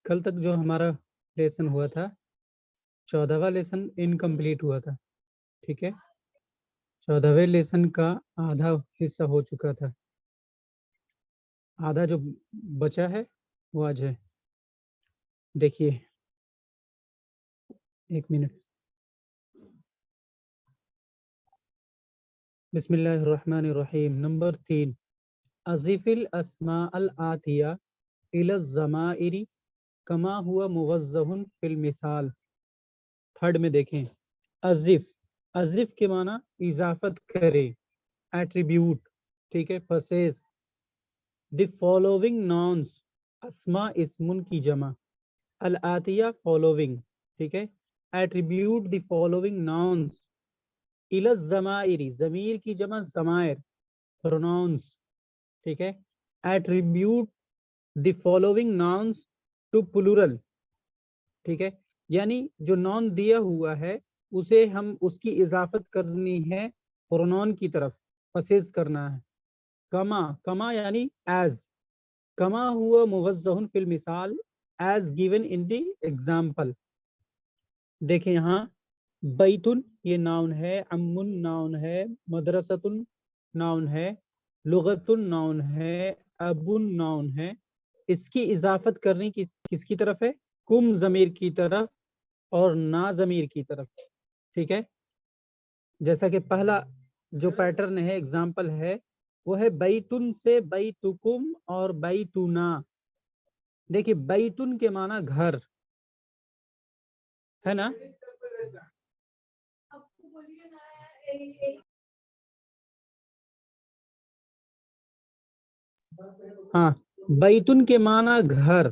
کل تک جو ہمارا لیسن ہوا تھا 14واں لیسن انکمپلیٹ ہوا تھا. ٹھیک ہے, 14ویں لیسن کا آدھا حصہ ہو چکا تھا. آدھا جو بچا ہے وہ آج ہے. دیکھیے ایک منٹ. بسم اللہ الرحمن الرحیم. نمبر 3 اضف الاسماء الآتیہ الی الضمائر کما ہوا موضح فی المثال. تھرڈ میں دیکھیں, اضف کے معنی اضافت کرے, ایٹریبیوٹ. ٹھیک ہے, پسیز. دی فالوونگ ناؤنس, اسماء اسمن کی جمع, الآتیہ فالوونگ. ٹھیک ہے, ایٹریبیوٹ دی فالوونگ ناؤنس, الی الضمائر ضمیر کی جمع ضمائر, پروناؤنس. ٹھیک ہے, attribute the following nouns to plural. ٹھیک ہے, یعنی جو نون دیا ہوا ہے اسے ہم اس کی اضافت کرنی ہے پرونون کی طرف, پسیز کرنا ہے. کما یعنی ایز, کما ہوا موضح فی المثال, as given in the example. دیکھیں یہاں بیتن یہ ناؤن ہے, امن ناؤن ہے, مدرستن ناؤن ہے, لغتن ناؤن ہے, ابن ناؤن ہے. اس کی اضافت کرنی کس کی طرف ہے؟ کم ضمیر کی طرف اور نا ضمیر کی طرف. ٹھیک ہے, جیسا کہ پہلا جو پیٹرن ہے, ایگزامپل ہے, وہ ہے بیتن سے بیتکم اور بیتنا. دیکھیے بیتن کے معنی گھر ہے نا, ہاں, بیتن کے معنی گھر,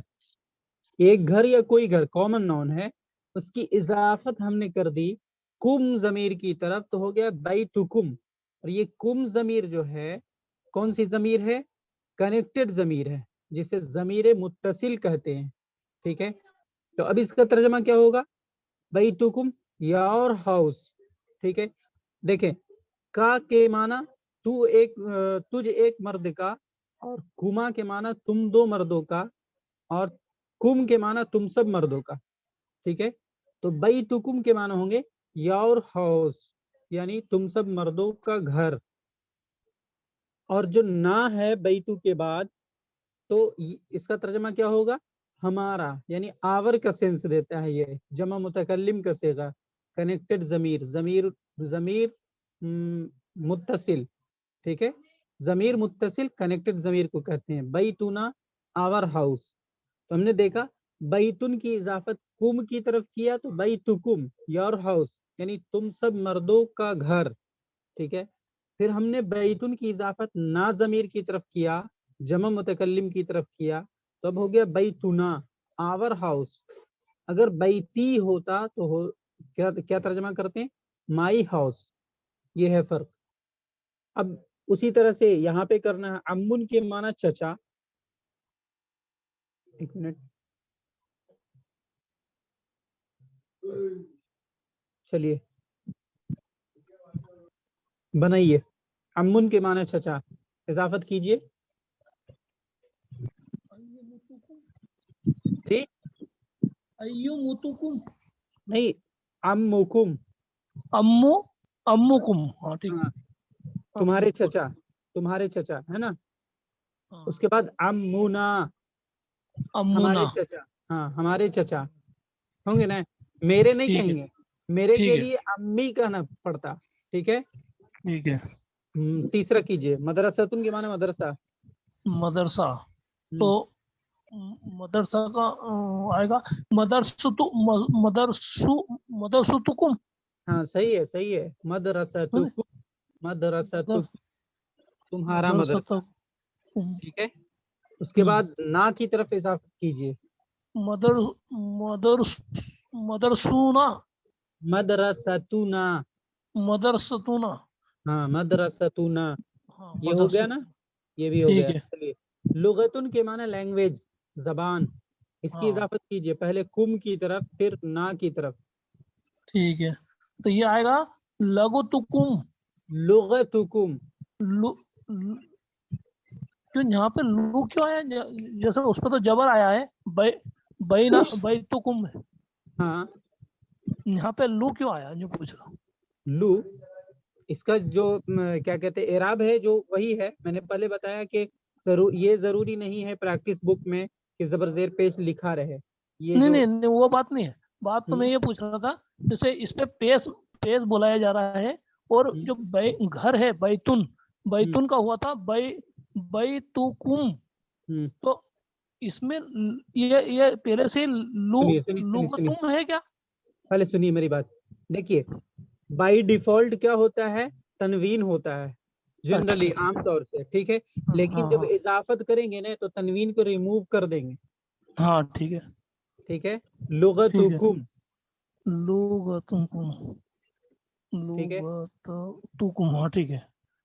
ایک گھر یا کوئی گھر, کامن ناؤن ہے. اس کی اضافت ہم نے کر دی کم ضمیر کی طرف, تو ہو گیا بیتکم. اور یہ کم ضمیر جو ہے کون سی ضمیر ہے؟ کنیکٹڈ ضمیر ہے, جسے ضمیر متصل کہتے ہیں. ٹھیک ہے, تو اب اس کا ترجمہ کیا ہوگا؟ بیتکم یور ہاؤس. ٹھیک ہے, دیکھیں کا کے معنی تجھ ایک مرد کا, اور کما کے معنی تم دو مردوں کا, اور کم کے معنی تم سب مردوں کا. ٹھیک ہے, تو بیتکم کے معنی ہوں گے یور ہاؤس, یعنی تم سب مردوں کا گھر. اور جو نا ہے بیتو کے بعد, تو اس کا ترجمہ کیا ہوگا؟ ہمارا, یعنی آور کا سینس دیتا ہے. یہ جمع متکلم کا صیغہ, کنیکٹڈ ضمیر متصل. ٹھیک ہے, ضمیر متصل کنیکٹڈ ضمیر کو کہتے ہیں. بیتنا آور ہاؤس. تو ہم نے دیکھا بیتن کی اضافت کم کی طرف کیا تو بیتکم یور ہاؤس, یعنی تم سب مردوں کا گھر. ٹھیک ہے, پھر ہم نے بیتن کی اضافت نا ضمیر کی طرف کیا, جمع متکلم کی طرف کیا, تو اب ہو گیا بیتنا آور ہاؤس. اگر بیتی ہوتا تو کیا ترجمہ کرتے ہیں؟ My house. یہ ہے فرق. اب اسی طرح سے یہاں پہ کرنا ہے امن کے معنی چچا. ایک منٹ, چلیے بنائیے. امن کے معنی چچا, اضافت کیجئے. جی نہیں, امکم, امکم. ہاں ٹھیک, تمہارے چچا, تمہارے چچا ہے نا. اس کے بعد امونا, ہمارے چچا. ہاں ہمارے چچا ہوں گے نا. میرے نہیں کہیں گے, میرے کے لیے امی کہنا پڑتا. ٹھیک ہے, ٹھیک ہے. تیسرا کیجئے مدرسہ. تم کے معنی مدرسہ. مدرسہ, تو مدرسہ کا آئے گا مدرسۃکم. ہاں صحیح ہے, صحیح ہے. مدرسۃکم, مدرسۃکم تمہارا مدرسہ. ٹھیک ہے, اس کے بعد نا کی طرف اضافت کیجئے. مدرسونا. مدرستنا. مدرستونا. ہاں مدرستنا, یہ ہو گیا مدرسۃ. نا, یہ بھی ہو ٹھیک گیا. ہے. چلیے لغتن کے معنی لینگویج, زبان. اس کی اضافت کیجئے, پہلے کم کی طرف پھر نا کی طرف. ٹھیک ہے, تو یہ آئے گا لغتکم. لغتکم, یہاں پہ لو کیوں آیا؟ جیسے اس پہ تو جبر آیا ہے बैना बैतुकुम है, हाँ यहाँ पे लू क्यों आया जो पूछ रहा हूँ। लू, इसका जो क्या कहते हैं एराब है जो वही है। मैंने पहले बताया कि ये जरूरी नहीं है प्रैक्टिस बुक में कि जबर जेर पेश लिखा रहे। ये नहीं जो नहीं नहीं, वो बात नहीं है, बात तो मैं ये पूछ रहा था जैसे इस पे पेश पेश बुलाया जा रहा है, और जो घर है बैतुन, बैतुन का हुआ था बैतुकुम, तो इसमें ये पहले से लू लुगतुम है क्या? पहले सुनिए मेरी बात। देखिए बाई डिफॉल्ट क्या होता है, तनवीन होता है जनरली, अच्छा। आमतौर से, ठीक है। लेकिन हाँ जब हाँ इजाफत करेंगे ना तो तनवीन को रिमूव कर देंगे, हाँ, ठीक है ठीक है। ठीक है। लुगतुकुम, लुगतुकुम, ठीक है। लुगतुकुम, हाँ ठीक है।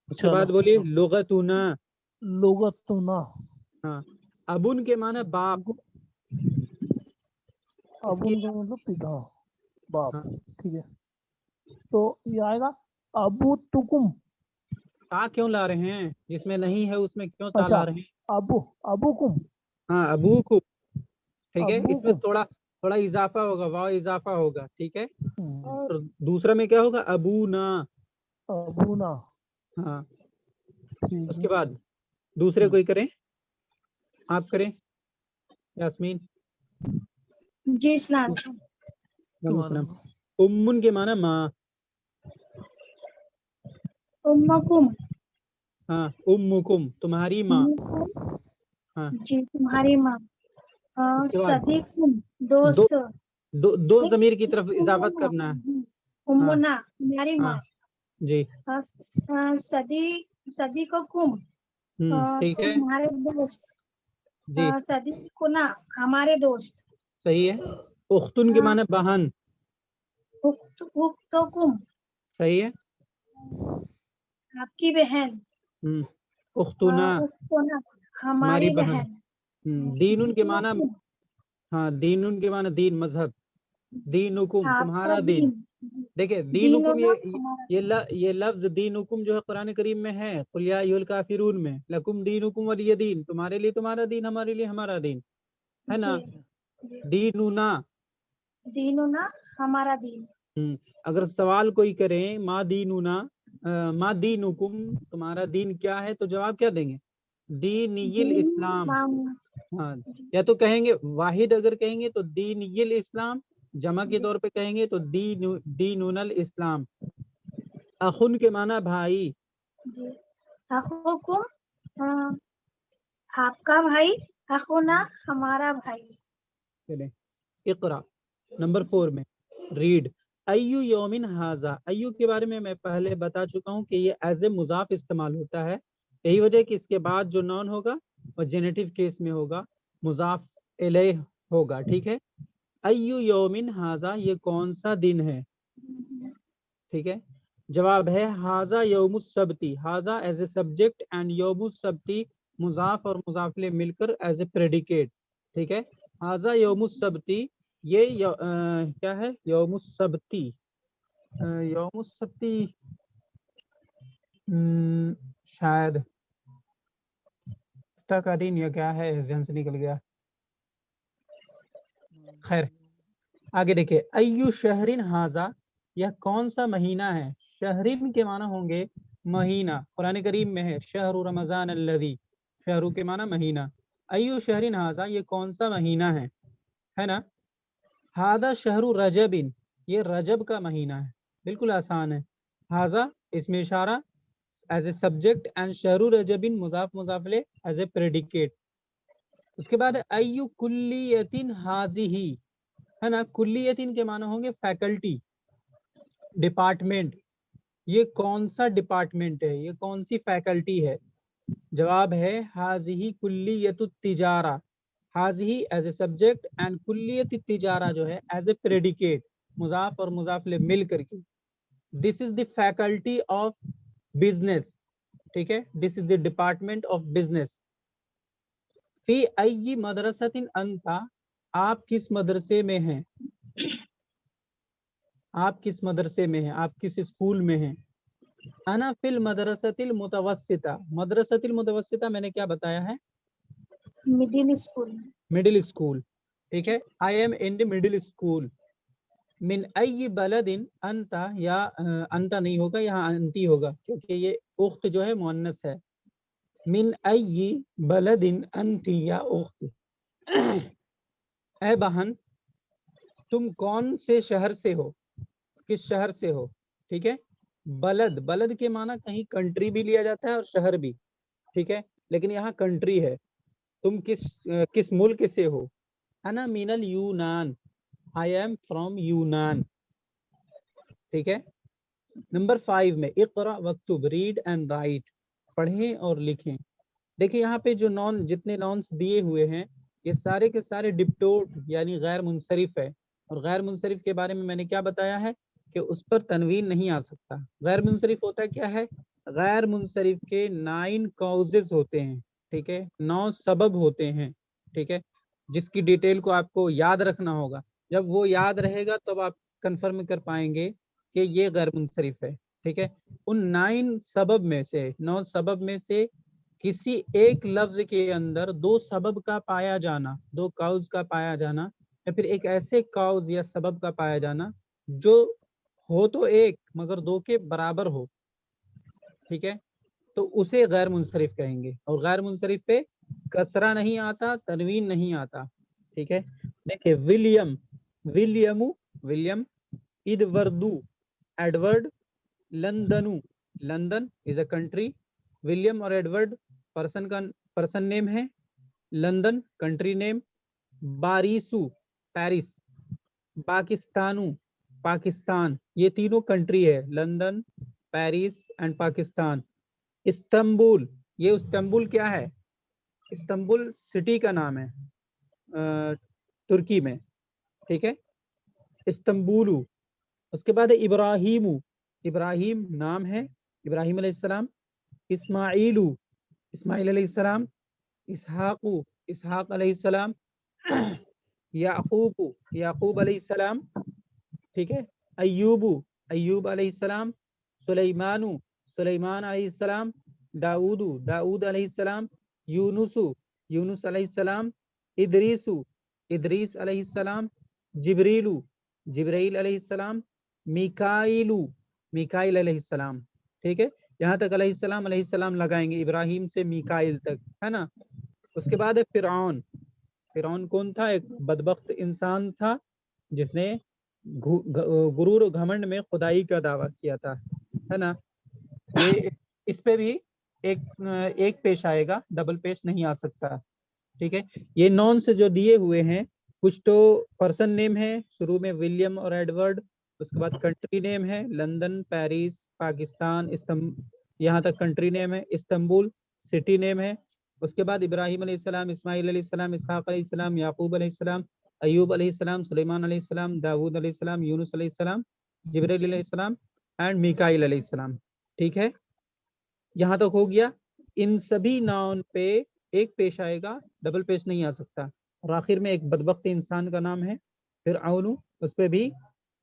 उसके चलो, बाद बोलिए लुगतुना। लुगतुना, हाँ, अबुन के माने बाप, इसकी अबुन का मतलब पिता, बाप, हाँ, ठीक है। तो ये आएगा अबू तुकुम। ता क्यों ला रहे हैं, जिसमें नहीं है उसमें क्यों ता अच्छा, ला रहे हैं। अबू अबूकुम, हाँ अबूकुम, ठीक है। इसमें अबूकुम। थोड़ा थोड़ा इजाफा होगा, वाव इजाफा होगा, ठीक है। हम्म, और दूसरा में क्या होगा, अबूना। अबूना, हाँ, ठीक उसके है। बाद दूसरे कोई करें, आप करें यास्मीन। जी सलाम। सलाम। उम्मुन के माना माँ, उम्मकुम, हाँ उम्मुकुम तुम्हारी माँ, उम्मुकुम, हाँ। जी तुम्हारी माँ। उसके बाद सदीकुम, दो दोस्त। दो नहीं, जमीर की तरफ इजाफत उम्मुना, करना है। जी, हाँ उम्मुना तुम्हारी हाँ माँ। जी, सदी, सदीकुम, ठीक है तुम्हारे दोस्त। जी, सदीकुना, हमारे दोस्त। सही है। उख्तुन के माने बहन, उख्तुकुम, सही है। आपकी बहन। उख्तुना उख्तुना, हमारी हमारी बहन। बहन। दीनुन के माना, दीनुकुम, हाँ दीनुन के माना दीन, मजहब। दीनुकुम आपका तुम्हारा दीन। दीन। देखिए दीनुकुम, दीनुना, हमारा। ये लफ्ज दीनुकुम जो है कुरान करीम में है, कुल या अय्युहल काफिरून में, लकुम दीनुकुम वलिय दीन, तुम्हारे लिए तुम्हारा दीन, हमारे लिए हमारा दीन, है जी, ना। जी। दीनुना। दीनुना, हमारा दीन। अगर सवाल कोई करे मा दीनुना, मा दीनुकुम तुम्हारा दीन क्या है, तो जवाब क्या देंगे, दीनियल दीन इस्लाम। इस्लाम। हाँ, या तो कहेंगे वाहिद, अगर कहेंगे तो दीनियल इस्लाम, जमा के तौर पे कहेंगे तो दीनुनल इस्लाम। अखुन के माना भाई, जी, अखुकुम, हाँ, आपका भाई। अखुना, हमारा भाई। चले इकरा नंबर 4 में रीड। अय्यु यौमिन हाजा, अय्यु के बारे में मैं पहले बता चुका हूँ कि ये एज ए मुजाफ इस्तेमाल होता है। यही वजह कि इसके बाद जो नॉन होगा वो जेनेटिव केस में होगा, मुजाफ इलैह होगा, ठीक है। अय्यु यौमिन हाजा, ये कौन सा दिन है, ठीक है। जवाब है हाजा यौमुस सबती, हाजा एज ए सब्जेक्ट एंड यौमुस सबती मुजाफ और मुजाफले मिलकर एज ए प्रेडिकेट, ठीक है। हाजा यौमुस सबती, ये क्या है, यौमुस सबती, यौमुस सबती, शायद का दिन या क्या है, जहन से निकल गया। खैर आगे देखिए, अय्यु शहरिन हाजा, यह कौन सा महीना है। शहरिन के माना होंगे महीना, कुरान करीम में है शहरु रमजान अल्लज़ी, शहरु के माना महीना। अय्यु शहरिन हाजा, ये कौन सा महीना है ना। हाजा शहरु रजबिन, ये रजब का महीना है, बिल्कुल आसान है। हाजा इसमें इशारा एज ए सब्जेक्ट एंड शहरु रजबिन मुजाफ मुजाफले एज ए प्रेडिकेट। उसके बाद अय्यु कुल्लियतिन हाजिही, है ना। कुल्लियतिन के माना होंगे फैकल्टी, डिपार्टमेंट, ये कौन सा डिपार्टमेंट है, ये कौन सी फैकल्टी है। जवाब है हाजिही कुल्लियतु तिजारा, हाजिही एज ए सब्जेक्ट एंड कुल्लियत तिजारा जो है एज ए प्रेडिकेट, मुजाफ और मुजाफले मिल करके। This is the faculty of business, ठीक है, this is the department of business. फी अय्यी मदरसतिन अंता, आप किस मदरसे में हैं, आप किस मदरसे में हैं, आप किस स्कूल में हैं। अना फिल मदरसतिल मुतवस्सिता, मदरसतिल मुतवस्सिता मैंने क्या बताया है, मिडिल स्कूल। Middle school. ठीक है। I am in the middle school. मिन अय्य बलदिन अंता, या अंता नहीं होगा, यहाँ अंती होगा क्योंकि ये उख्त जो है मुअन्नस है। मिन अय्य बलदिन अंती या उख्त। ए बहन तुम कौन से शहर से हो, किस शहर से हो। ठीक है। बलद, बलद के माना कहीं कंट्री भी लिया जाता है और शहर भी, ठीक है, लेकिन यहाँ कंट्री है। तुम किस मुल्क से हो। अना मिनल यूनान, आई एम फ्रॉम यूनान। ठीक है। नंबर 5 में इक़रा वक्तुब, रीड एंड राइट, पढ़ें और लिखें। देखिए यहाँ पे जो नॉन, जितने नॉन्स दिए हुए हैं ये सारे के सारे डिप्टोट यानी गैर मुनसरिफ है। और गैर मुनसरिफ के बारे में मैंने क्या बताया है कि उस पर तनवीन नहीं आ सकता। गैर मुनसरिफ होता क्या है, गैर मुनसरिफ के 9 कॉजेज होते हैं, ठीक है, 9 सबब होते हैं, ठीक है, जिसकी डिटेल को आपको याद रखना होगा। जब वो याद रहेगा तब आप कंफर्म कर पाएंगे कि ये गैर मुनसरिफ है, ठीक है। उन 9 सबब में से, 9 सबब में से किसी एक लफ्ज के अंदर 2 सबब का पाया जाना, 2 काउज का पाया जाना, या फिर एक ऐसे काउज या सबब का पाया जाना जो हो तो एक मगर 2 के बराबर हो, ठीक है, तो उसे गैर मुनसरिफ कहेंगे। और गैर मुनसरिफ पे कसरा नहीं आता, तनवीन नहीं आता, ठीक है। देखिए विलियम, विलियमु, विलियम, इदवर्दू, एडवर्ड, लंदनु, London is a country, William और एडवर्ड पर्सन का पर्सन नेम है, लंदन कंट्री नेम, बारिसु पेरिस, पाकिस्तानु पाकिस्तान, ये तीनों कंट्री है, London, Paris and Pakistan. Istanbul, ये इस्तांबुल क्या है, इस्तांबुल सिटी का नाम है तुर्की में, ठीक है, इस्तांबुलु। उसके बाद इब्राहिमु, इब्राहिम नाम है, इब्राहिम अलैहिस्सलाम, इस्माइलु, इस्माइल अलैहिस्सलाम, इसहाकु, इसहाक अलैहिस्सलाम, याकूबु, याकूब अलैहिस्सलाम, ठीक है, अय्यूबु, अय्यूब अलैहिस्सलाम, सुलेमानु, सुलेमान अलैहिस्सलाम, दाऊदु, दाऊद अलैहिस्सलाम, यूनुसु, यूनुस अलैहिस्सलाम, इदरीसु, इदरीस अलैहिस्सलाम, जिब्रीलु, जिब्राइल अलैहिस्सलाम, मिकाइलु, मिकाइल अलैहिस्सलाम, ठीक है, यहाँ तक अलैहिस्सलाम अलैहिस्सलाम लगाएंगे, इब्राहिम से मिकाइल तक, है ना। उसके बाद है फिरौन। फिरौन कौन था, एक बदबख्त इंसान था जिसने गुरूर घमंड में खुदाई का दावा किया था, है ना। ये इस पे भी एक पेश आएगा, डबल पेश नहीं आ सकता, ठीक है। ये नॉन से जो दिए हुए हैं, कुछ तो पर्सन नेम है, शुरू में विलियम और एडवर्ड, उसके बाद कंट्री नेम है लंदन, पेरिस, पाकिस्तान, यहाँ तक कंट्री नेम है, इस्तांबुल सिटी नेम है। उसके बाद इब्राहिम अलैहिस्सलाम, इस्माइल अलैहिस्सलाम, इसहाक अलैहिस्सलाम, याकूब अलैहिस्सलाम, अयूब अलैहिस्सलाम, सुलेमान अलैहिस्सलाम, दाऊद अलैहिस्सलाम, यूनुस अलैहिस्सलाम, जिब्रील अलैहिस्सलाम एंड मिकाइल अलैहिस्सलाम, ठीक है, यहाँ तक हो गया। इन सभी नाउन पे एक पेश आएगा, डबल पेश नहीं आ सकता। और आखिर में एक बदबख्त इंसान का नाम है फिर आउनु, उस पे भी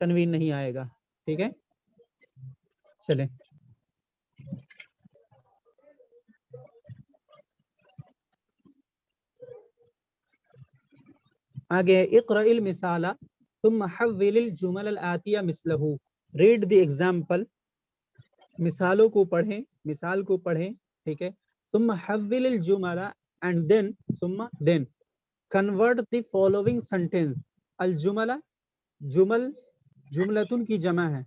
तनवीन नहीं आएगा, ठीक है। चलें आगे। इक़राइल मिसाला तुम हव्विलिल जुमल आतिया मिसलहू, रीड द एग्जाम्पल, मिसालों को पढ़ें, मिसाल को पढ़ें, ठीक है। तुम हव्विलिल जुमला एंड देन, सुम्मा then convert the following sentence. अल जुमला, जुमल जुमलतुन की जमा है,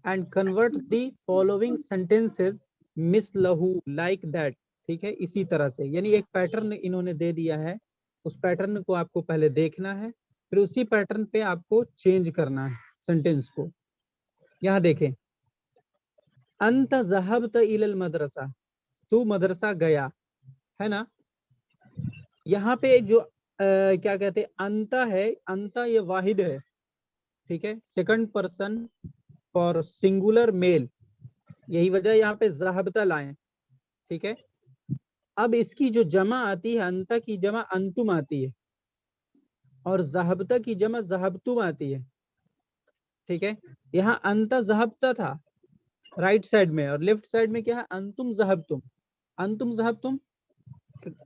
and convert the following sentences मिसलहू, लाइक दैट, ठीक है, इसी तरह से। यानी एक पैटर्न इन्होंने दे दिया है, उस पैटर्न को आपको पहले देखना है, फिर उसी पैटर्न पे आपको चेंज करना है सेंटेंस को। यहाँ देखें, अंत ज़हबत इलल मदरसा, तू मदरसा गया, है ना। यहाँ पे जो क्या कहते हैं अंता है, अंता ये वाहिद है, ठीक है, second person for singular male, यही वजह यहाँ पे ज़हबता लाएं, ठीक है। अब इसकी जो जमा आती है, अंता की जमा अंतुम आती है और ज़हबता की जमा ज़हबतुम आती है, ठीक है। यहाँ अंता ज़हबता था राइट साइड में, और लेफ्ट साइड में क्या है, अंतुम ज़हबतुम। अंतुम ज़हबतुम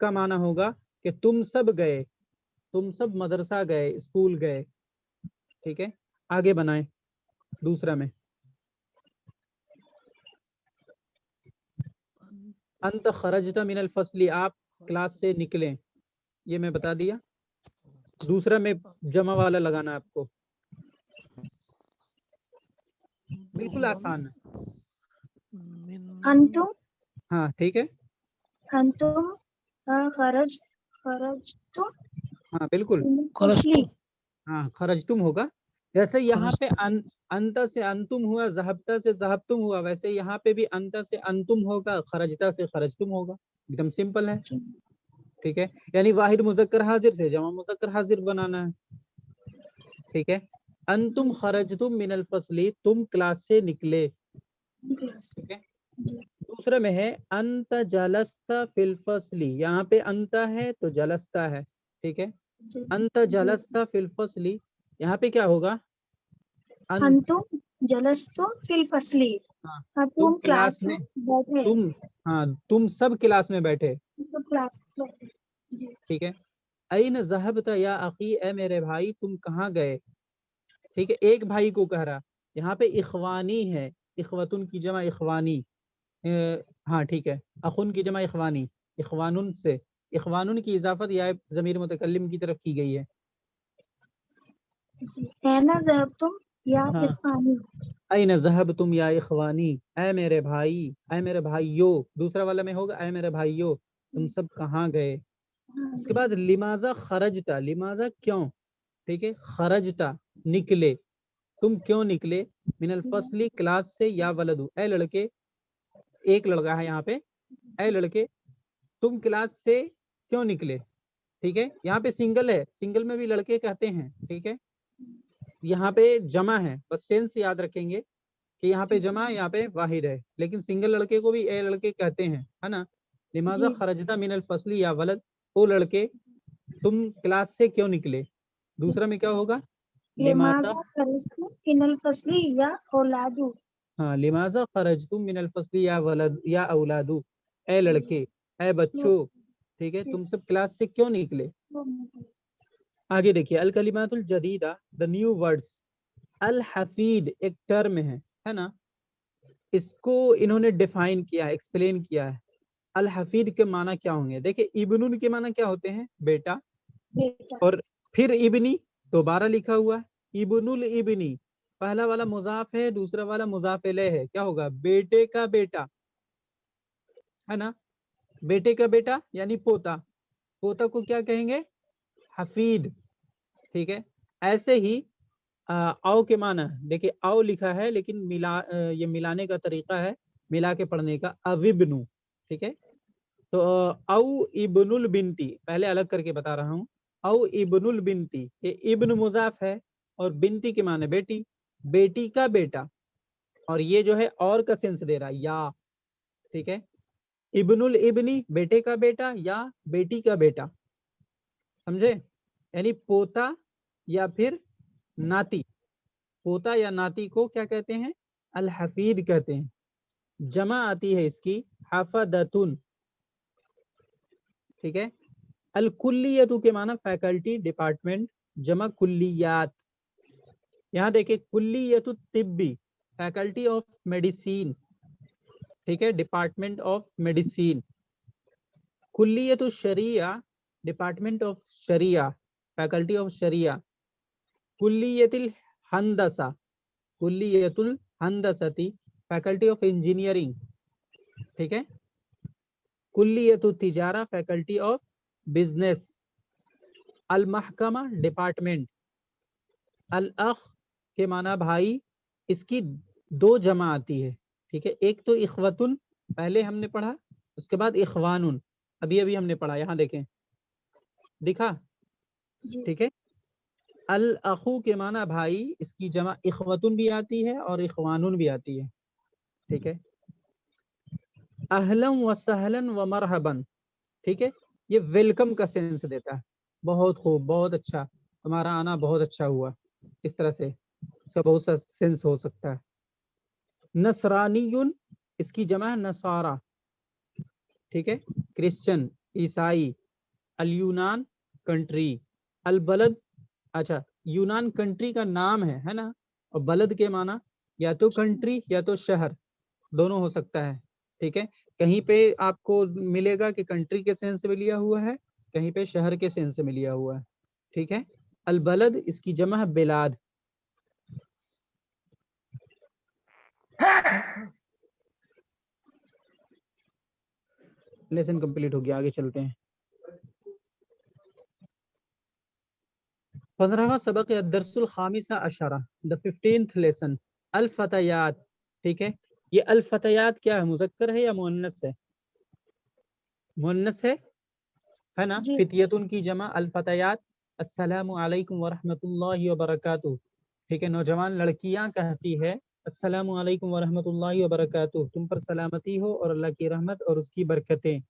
का माना होगा कि तुम सब गए, तुम सब मदरसा गए, स्कूल गए। ठीक है, आगे बनाए दूसरा में। अंत खरजता मिनल फसली, आप क्लास से निकले, ये मैं बता दिया। दूसरा में जमा वाला लगाना है आपको, बिल्कुल आसान है। अंतुम हाँ ठीक है, अंतुम खरजतुम हाँ बिल्कुल, खरजतुम, हाँ खरजतुम होगा। जैसे यहाँ पे अंत से अंतुम हुआ, ज़हबता से ज़हबतुम हुआ, वैसे यहाँ पे भी अंत से अंतुम होगा, खरजता से खरजतुम होगा। एकदम सिंपल है। ठीक है, यानी वाहिद मुज़क्कर हाजिर से जमा मुज़क्कर हाजिर बनाना है। ठीक है, अंतुम खरजतुम मिनल फसली, तुम क्लास से निकले। ठीक है, दूसरे में है अंत जलस्ता फिल फसली, यहाँ पे अंत है तो जलस्ता है। ठीक है, अंत जलस्ता फिल फसली, यहाँ पे क्या होगा? अंतुम जलस्तुम फिल फसली, हाँ, तुम क्लास में बैठे, तुम, हाँ तुम सब क्लास में बैठे। सब क्लास में बैठे। जी। ठीक है, ऐन ज़हबता या अखी, ए मेरे भाई तुम कहाँ गए। ठीक है, एक भाई को कह रहा, यहाँ पे इखवानी है, इखवतुन की जमा इखवानी। हाँ ठीक है, अखुन की जमा इखवानी, इखवानुन से इखवानुन की इजाफत या ज़मीर मुतकल्लिम की तरफ की गई है। ऐना ज़हबतुम या हाँ, इखवानी, ऐन ज़हबतुम या इखवानी, ऐ मेरे भाई, ऐ मेरे भाइयों। दूसरा वाला में होगा ऐ मेरे भाइयों तुम सब कहाँ गए। उसके बाद लिमाजा खरजता, लिमाजा क्यों। ठीक है, खरजता निकले, तुम क्यों निकले, मिनल फसली क्लास से, या वलदू, ए लड़के, एक लड़का है यहाँ पे, ए लड़के तुम क्लास से क्यों निकले। ठीक है, यहाँ पे सिंगल है, सिंगल में भी लड़के कहते हैं। ठीक है, यहाँ पे जमा है, बस सेंस याद रखेंगे कि यहाँ पे जमा है, यहाँ पे वाहिद है, लेकिन सिंगल लड़के को भी ए लड़के कहते हैं, है ना। लिमाजा खरजता मिनल फसली या वलद, ओ लड़के तुम क्लास से क्यों निकले। दूसरा में क्या होगा? लिमाजा खरजतुम मिनल फसली या औलादू, हाँ, लिमाजा खरजतुम मिनल फसली या वलद या औलादू, ए लड़के, ए बच्चों। ठीक है, तुम सब क्लास से क्यों निकले। आगे देखिए, अल कलिमातुल जदीदा, द न्यू वर्ड्स। अल हफीद एक टर्म है ना, इसको इन्होंने डिफाइन किया, एक्सप्लेन किया है। अल हफीद के माना क्या होंगे। देखिए, इब्नुन के माना क्या होते हैं, बेटा, और फिर इब्नी दोबारा लिखा हुआ है, इब्नुल इब्नी, पहला वाला मुजाफ है, दूसरा वाला मुजाफ इलैह है, क्या होगा, बेटे का बेटा, है ना। बेटे का बेटा यानी पोता, पोता को क्या कहेंगे, हफीद। ठीक है, ऐसे ही आओ के माना, देखिए आओ लिखा है लेकिन ये मिलाने का तरीका है, मिला के पढ़ने का, अविब्नु। ठीक है, तो औ इब्नुल बिनती, पहले अलग करके बता रहा हूँ। औ इब्नुल बिनती, ये इब्न मुजाफ है और बिनती के माने बेटी, बेटी का बेटा, और ये जो है और का सेंस दे रहा है, या। ठीक है, इब्नुल इब्नी बेटे का बेटा या बेटी का बेटा, समझे, यानी पोता या फिर नाती। पोता या नाती को क्या कहते हैं, अल हफीद कहते हैं। जमा आती है इसकी हफदतुन। ठीक है, अल कुल्लियतु के माना फैकल्टी, डिपार्टमेंट, जमा कुल्लियात। यहाँ देखिए, कुल्लियतु तिब्बी, फैकल्टी ऑफ मेडिसिन। ठीक है, डिपार्टमेंट ऑफ मेडिसिन। कुल्लियतु शरिया, department of sharia, faculty of sharia. कुल्लियतुल हंदसा, कुल्लियतुल हंदसती, फैकल्टी ऑफ इंजीनियरिंग। ठीक है, कुल्लियतु तिजारा, फैकल्टी ऑफ बिजनेस। अल महकमा, डिपार्टमेंट। अल अख के माना भाई, इसकी दो जमा आती है। ठीक है, एक तो इखवतुन पहले हमने पढ़ा, उसके बाद इखवानुन अभी अभी हमने पढ़ा, यहाँ देखें दिखा। ठीक है, अल अखू के माना भाई, इसकी जमा इखवतुन भी आती है और इखवानुन भी आती है। ठीक है, अहलन व सहलन व मरहबन। ठीक है, ये वेलकम का सेंस देता है। बहुत खूब, बहुत अच्छा, तुम्हारा आना बहुत अच्छा हुआ, इस तरह से इसका बहुत सा सेंस हो सकता है। नसरानियुन, इसकी जमा है नसारा। ठीक है, क्रिश्चियन, ईसाई। अल यूनान, कंट्री। अलबलद, अच्छा यूनान कंट्री का नाम है ना, और बलद के माना या तो कंट्री या तो शहर, दोनों हो सकता है। ठीक है, कहीं पे आपको मिलेगा कि कंट्री के सेंस में लिया हुआ है, कहीं पे शहर के सेंस में लिया हुआ है। ठीक है, अलबलद इसकी जमा है बिलाद। लेसन कंप्लीट हो गया, आगे चलते हैं। 15वां सबक है दरसुल खामिसा अशरा, द 15th लेसन, अल फतयात। ठीक है, ये अल फतयात क्या है, मुज़क्कर है या मुअन्नस है? मुअन्नस है ना। जी। फितियतुन की जमा अल फतयात, अस्सलामु अलैकुम व रहमतुल्लाहि व बरकातुहू। ठीक है, नौजवान लड़कियां कहती है अस्सलामु अलैकुम व रहमतुल्लाहि व बरकातुहू, तुम पर सलामती हो और अल्लाह की रहमत और उसकी बरकतें।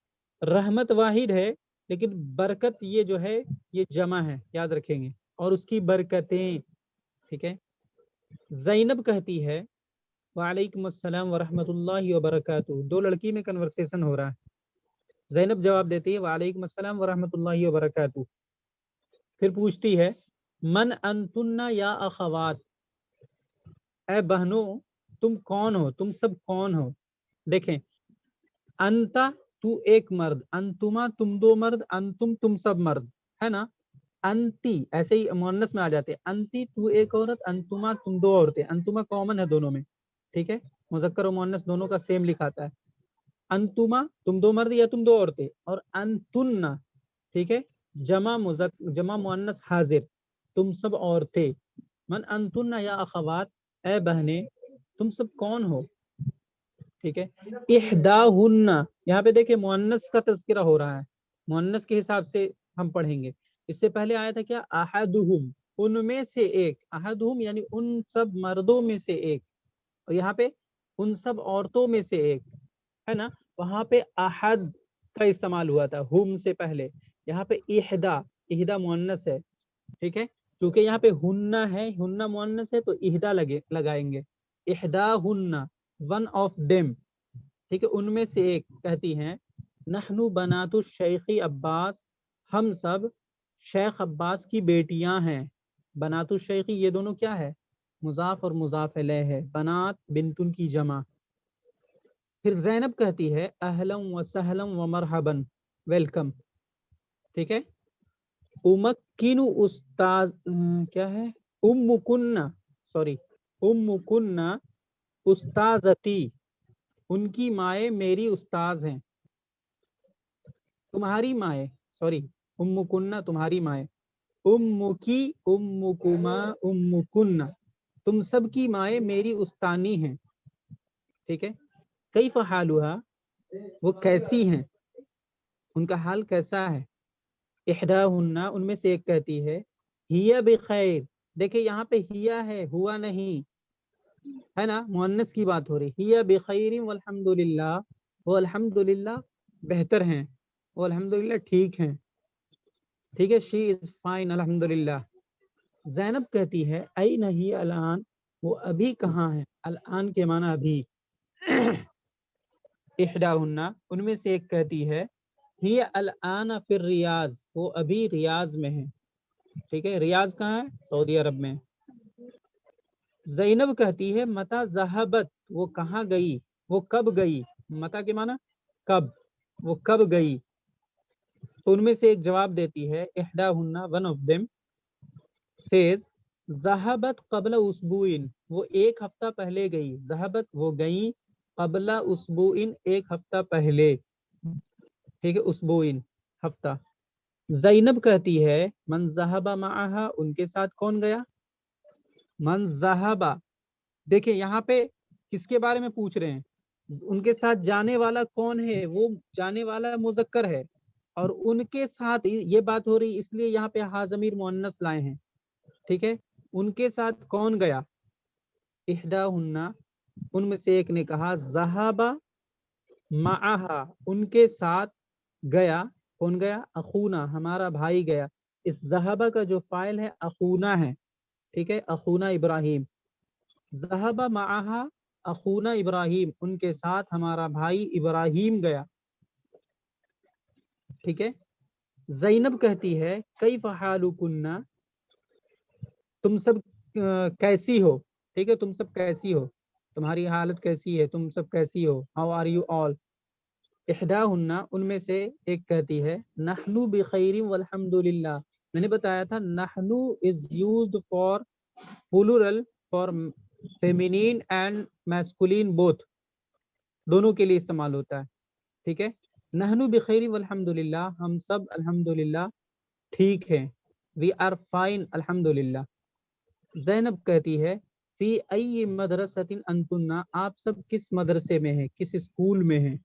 रहमत वाहिद है, लेकिन बरकत ये जो है ये जमा है, याद रखेंगे, और उसकी बरकतें। ठीक है, ज़ैनब कहती है वालेकुम अस्सलाम व रहमतुल्लाहि व बरकातुहू। दो लड़की में कन्वर्सेशन हो रहा है, ज़ैनब जवाब देती है वालेकुम अस्सलाम व रहमतुल्लाहि व बरकातुहू। फिर पूछती है मन अंतुन्ना या अखवात, ऐ बहनों तुम कौन हो, तुम सब कौन हो। देखें, अंता तू एक मर्द, अंतुमा तुम दो मर्द, अंतुम तुम सब मर्द, है ना। अंती ऐसे ही मुअन्नस में आ जाते हैं, अंती तू एक औरत, अंतुमा तुम दो औरतें। अंतुमा कॉमन है दोनों में, ठीक है, मुज़क्कर और मुअन्नस दोनों का सेम लिखाता है। अंतुमा तुम दो मर्द या तुम दो औरतें, और अंतुन्ना, ठीक है, जमा मुअन्नस हाजिर, तुम सब औरतें। मन अंतुन्ना या अखवात, ए बहने तुम सब कौन हो। ठीक है, इहदाहुन्ना, यहाँ पे देखिए मुअन्नस का तज़किरा हो रहा है, मुअन्नस के हिसाब से हम पढ़ेंगे। इससे पहले आया था क्या, अहदुहुम, उनमें से एक, अहदुहुम यानी उन सब मर्दों में से एक, और यहाँ पे उन सब औरतों में से एक, है ना। वहां पे अहद का इस्तेमाल हुआ था हुम से पहले, यहाँ पे इहदा, इहदा मुअन्नस है। ठीक है, क्योंकि यहाँ पे हुन्ना है, हुन्ना मुअन्नस है, तो इहदा लगाएंगे। इहदा हुन्ना, वन ऑफ देम। ठीक है, उनमें से एक कहती हैं नहनु बनातु शेखी अब्बास, हम सब शेख अब्बास की बेटियां हैं। बनातु शेखी ये दोनों क्या है, मुजाफ और मुजाफ अलैह है, बनात बिंतुन की जमा। फिर ज़ैनब कहती है अहलम व सहलम व मरहबन, वेलकम। ठीक है, उमक्किनु उस्ताज, क्या है, उम्मुकुन्ना, सॉरी, उम्मुकुन्ना उस्ताजती, उनकी माए मेरी उस्ताज हैं। तुम्हारी माए, सॉरी, उम्मुकुन्ना तुम्हारी माए, उम्मुकी उम्मुकुमा उम्मुकुन्ना, तुम सब की माए मेरी उस्तानी हैं। ठीक है, कैफ हालुहा, वो कैसी हैं, उनका हाल कैसा है। इहदाहुन्ना, उनमें से एक कहती है हिया बिखैर, देखिए यहाँ पे हिया है, हुआ नहीं है ना, मुअन्नस की बात हो रही। हिया बिखैरिन वल्हम्दुलिल्लाह, वो अल्हम्दुलिल्लाह बेहतर हैं, वो अल्हम्दुलिल्लाह ठीक हैं। ठीक है, शी इज फाइन अल्हम्दुलिल्लाह। ज़ैनब कहती है आई नहीं अलान, वो अभी कहाँ है, अलान के माना अभी। इहदाहुन्ना, उनमें से एक कहती है हिया अलान फिर रियाज, वो अभी रियाज में है। ठीक है, रियाज कहाँ है, सऊदी अरब में। ज़ैनब कहती है मता ज़हबत, वो कहाँ गई, वो कब गई, मता के माना कब, वो कब गई। तो उनमें से एक जवाब देती है इहदाहुन्ना, वन ऑफ देम सेज ज़हबत क़ब्ल उसबुइन, वो एक हफ्ता पहले गई। ज़हबत वो गई, क़ब्ल उसबुइन एक हफ्ता पहले। ठीक है, उसबुइन हफ्ता। ज़ैनब कहती है मन ज़हबा माहा, उनके साथ कौन गया। मन ज़हबा, देखिए यहाँ पे किसके बारे में पूछ रहे हैं, उनके साथ जाने वाला कौन है, वो जाने वाला मुज़क्कर है, और उनके साथ ये बात हो रही, इसलिए यहाँ पे हा ज़मीर मुअन्नस लाए हैं। ठीक है, उनके साथ कौन गया। इहदाहुन्ना, उनमें से एक ने कहा ज़हाबा माहा, उनके साथ गया, कौन गया, अखूना, हमारा भाई गया। इस ज़हाबा का जो फाइल है अखूना है। ठीक है, अखूना इब्राहिम, ज़हबा माहा अखूना इब्राहिम, उनके साथ हमारा भाई इब्राहिम गया। ठीक है, زینب کہتی ہے کیف حالکنا، تم سب کیسی ہو، ٹھیک ہے، تم سب کیسی ہو، تمہاری حالت کیسی ہے، تم سب کیسی ہو، ہاؤ آر یو آل. احداہن، ان میں سے ایک کہتی ہے نحنو بخیر والحمد للہ. میں نے بتایا تھا نحنو is used for plural for feminine and masculine both, دونوں کے لیے استعمال ہوتا ہے. ٹھیک ہے، نحنو بخیر والحمد للہ، ہم سب الحمد للہ ٹھیک ہیں. وی آر فائن الحمد للہ. زینب کہتی ہے فی ای مدرسۃ انتن، آپ سب کس مدرسے میں ہیں، کس اسکول میں ہیں.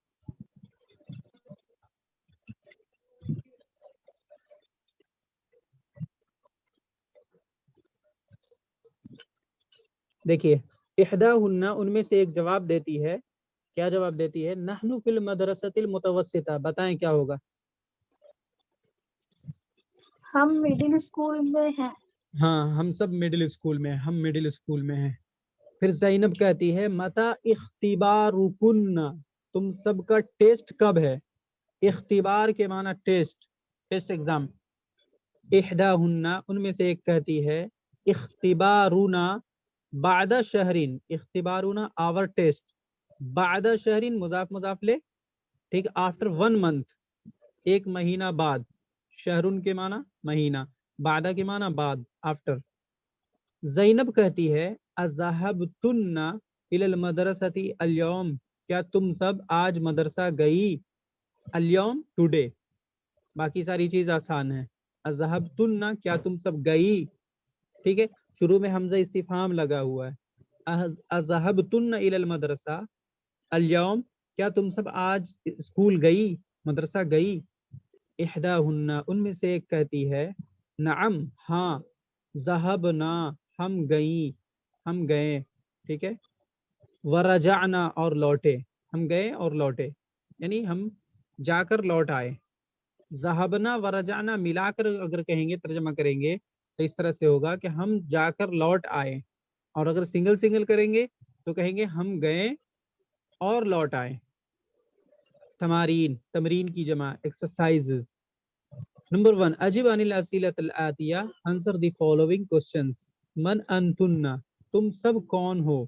دیکھیے احداہن ان میں سے ایک جواب دیتی ہے، کیا جواب دیتی ہے؟ نحن فی المدرسۃ المتوسطہ. بتائیں کیا ہوگا؟ ہم مڈل اسکول میں ہیں. ہاں ہم سب مڈل اسکول میں، ہم مڈل اسکول میں ہیں. پھر زینب کہتی ہے متا اختبارکن، تم سب کا ٹیسٹ کب ہے؟ اختبار کے معنی ٹیسٹ، ٹیسٹ ایگزام. احداہن ان میں سے ایک کہتی ہے اختبارنا بعد شہرین، اختبارنا آور ٹیسٹ، بعد شہرین مضاف مضاف لے، ٹھیک، آفٹر 1 month، ایک مہینہ بعد. شہرن کے معنی مہینہ، بعد کے معنی بعد، آفٹر. زینب کہتی ہے اذهبتن الى المدرسۃ اليوم، کیا تم سب آج مدرسہ گئی؟ اليوم ٹوڈے، باقی ساری چیز آسان ہے. اذهبتن کیا تم سب گئی، ٹھیک ہے، شروع میں حمزہ استفہام لگا ہوا ہے. اذهبتن الى المدرسہ اليوم، کیا تم سب آج اسکول گئی، مدرسہ گئی؟ احداہن ان میں سے ایک کہتی ہے نعم ہاں، ذهبنا ہم گئیں، ہم گئے، ٹھیک ہے. ورجعنا اور لوٹے، ہم گئے اور لوٹے، یعنی ہم جا کر لوٹ آئے. ذهبنا ورجعنا ملا کر اگر کہیں گے، ترجمہ کریں گے تو اس طرح سے ہوگا کہ ہم جا کر لوٹ آئے. اور اگر سنگل سنگل کریں گے تو کہیں گے ہم گئے اور لوٹ آئے. تمارین، تمرین کی جمع ایکسرسائزز. نمبر 1 اجب عن الاسئلۃ الآتیہ، آنسر دی فالوئنگ کوسچنز. من انتن، تم سب کون ہو،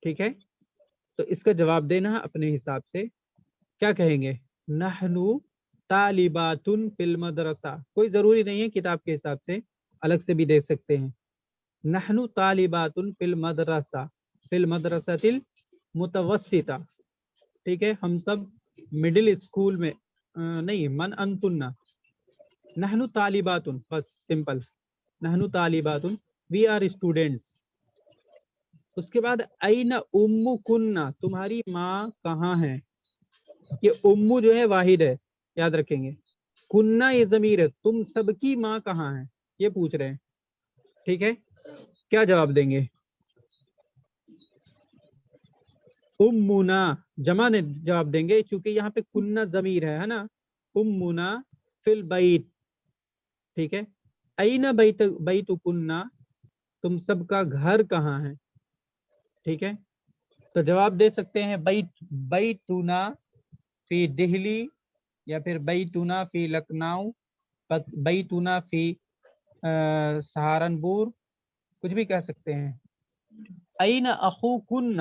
ٹھیک ہے. تو اس کا جواب دینا اپنے حساب سے. کیا کہیں گے؟ نحنو طالبات فی المدرسہ، کوئی ضروری نہیں ہے کتاب کے حساب سے، الگ سے بھی دیکھ سکتے ہیں. نحنو طالبات فی المدرسہ، فی المدرسۃ المتوسطہ، ٹھیک ہے، ہم سب مڈل اسکول میں. نہیں، من انتن، نحنو طالبات، بس سمپل، نحنو طالبات، وی آر اسٹوڈینٹس. اس کے بعد این امکن، تمہاری ماں کہاں ہے. یہ امو جو ہے واحد ہے، یاد رکھیں گے. کنہ یہ ضمیر ہے، تم سب کی ماں کہاں ہے، یہ پوچھ رہے ہیں، ٹھیک ہے. کیا جواب دیں گے؟ امنا، جمع نے جواب دیں گے چونکہ یہاں پہ کنہ ضمیر ہے نا. امنا فی البیت، ٹھیک ہے. این بیتکن، تم سب کا گھر کہاں ہے، ٹھیک ہے. تو جواب دے سکتے ہیں بیتنا فی دہلی، یا پھر بیتنا فی لکھنؤ، بیتنا فی سہارنپور، کچھ بھی کہہ سکتے ہیں. این اخوکن،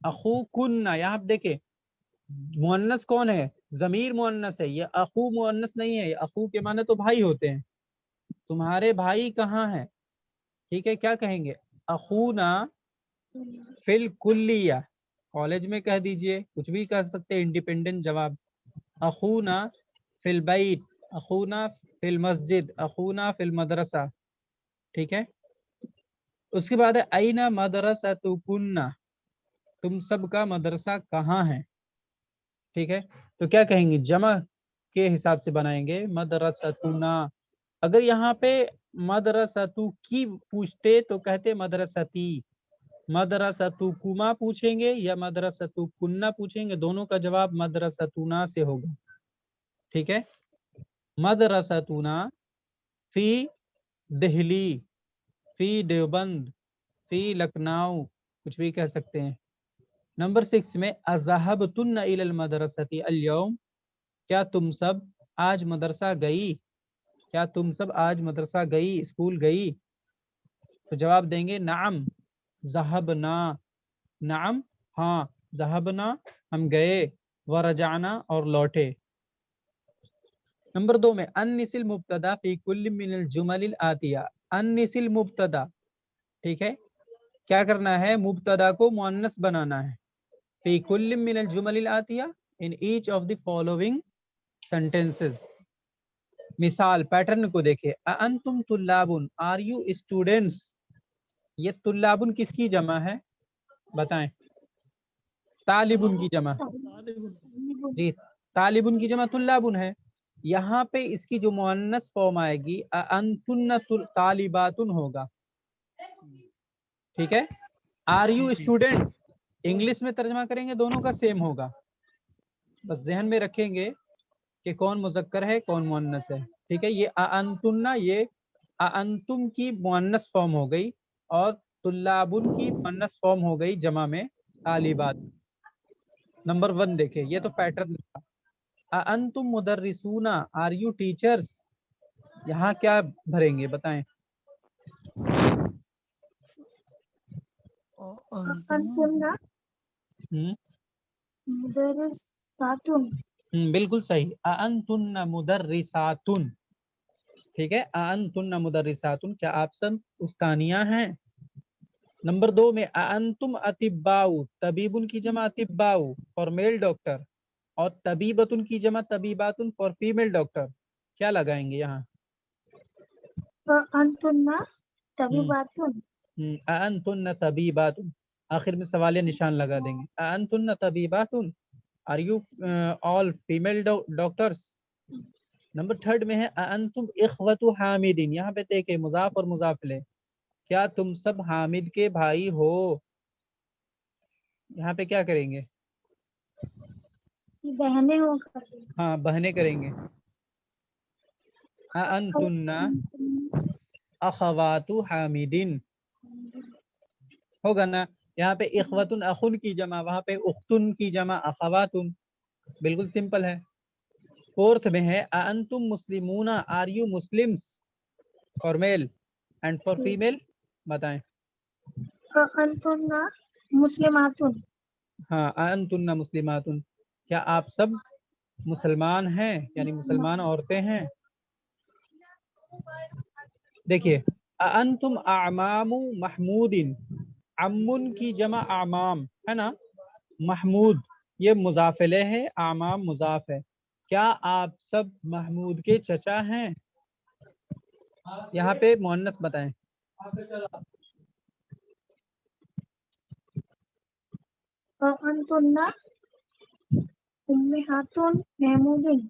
اخوکن، یہاں پہ دیکھیں مؤنث کون ہے، ضمیر مؤنث ہے، یہ اخو مؤنث نہیں ہے. اخو کے معنی تو بھائی ہوتے ہیں. تمہارے بھائی کہاں ہیں، ٹھیک ہے. کیا کہیں گے؟ اخونا فی الکلیہ، کالج میں کہہ دیجئے، کچھ بھی کہہ سکتے ہیں، انڈیپینڈنٹ جواب. اخونا فی البیت، اخونا فی المسجد، اخونا فی المدرسہ، ٹھیک ہے. اس کے بعد ہے این مدرستکن، تم سب کا مدرسہ کہاں ہے، ٹھیک ہے. تو کیا کہیں گے؟ جمع کے حساب سے بنائیں گے مدرستنا. اگر یہاں پہ مدرستو کی پوچھتے تو کہتے مدرستی. مدرستکما پوچھیں گے یا مدرستکنا پوچھیں گے، دونوں کا جواب مدرستنا سے ہوگا، ٹھیک ہے. مدرستنا فی دہلی، فی دیوبند، فی لکھنؤ، کچھ بھی کہہ سکتے ہیں. نمبر 6 میں اذهبتن الى المدرسۃ اليوم، کیا تم سب آج مدرسہ گئی, کیا تم سب آج مدرسہ گئی, اسکول گئی؟ تو جواب دیں گے نعم ذہبنا, نعم ہاں, ذہبنا ہم گئے, ورجعنا اور لوٹے. نمبر 2 میں انس المبتدا فی کل من الجمل الآتیہ, انس المبتدا, ٹھیک ہے, کیا کرنا ہے, مبتدا کو مؤنث بنانا ہے. فی کل من الجمل الآتیہ, in each of the following sentences. مثال پیٹرن کو دیکھیں, انتم طلابن, آر یو اسٹوڈنٹس. یہ طلابن کس کی جمع ہے بتائیں؟ طالبن کی جمع, جی طالبن کی جمع طلابن ہے. یہاں پہ اس کی جو مؤنث فارم آئے گی انتن طالباتن ہوگا, ٹھیک ہے. آر یو اسٹوڈنٹ انگلش میں ترجمہ کریں گے دونوں کا سیم ہوگا, بس ذہن میں رکھیں گے کہ کون مذکر ہے کون مؤنث ہے, ٹھیک ہے. یہ انتن, یہ انتم کی مؤنث فارم ہو گئی اور طلابن کی مؤنث فارم ہو گئی جمع میں طالبات. نمبر 1 دیکھیں, یہ تو پیٹرن تھا. انتم مدرسون, آر یو ٹیچرز, یہاں کیا بھریں گے بتائیں؟ انتن مدرساتن, بالکل صحیح, انتن مدرساتن, ٹھیک ہے. انتن مدرساتن, کیا آپ سب استانیہ ہیں؟ نمبر 2 میں انتم اطباء, طبیبن کی جمع اطباء فار میل ڈاکٹر, اور طبیبتن کی جمع طبیباتن فار فیمیل ڈاکٹر. کیا لگائیں گے یہاں؟ انتن طبیباتن, انتن طبیباتن, آخر میں سوالیہ نشان لگا دیں گے. انتن طبیباتن, are you all female doctors. نمبر 3 میں ہے انتم اخوت حامدین, یہاں پہ دیکھیں مضاف اور مضاف لے, کیا تم سب حامد کے بھائی ہو؟ یہاں پہ کیا کریں گے؟ بہنیں ہو کر, ہاں بہنیں کریں گے. انتن اخوات حامدین ہوگا نا. یہاں پہ اخوتن اخن کی جمع, وہاں پہ اختن کی جمع اخواتن, بالکل سمپل ہے. 4 میں ہے انتم مسلمون, are you Muslims for male and female فیمیل, بتائیں؟ انتن مسلماتن, ہاں انتن مسلماتن, کیا آپ سب مسلمان ہیں یعنی مسلمان عورتیں ہیں؟ دیکھیے انتم اعمام محمود, امن کی جمع اعمام ہے نا, محمود یہ مضاف الیہ ہے, اعمام مضاف ہے. کیا آپ سب محمود کے چچا ہیں؟ یہاں پہ مؤنث بتائیں. انتن امہاتن محمودن,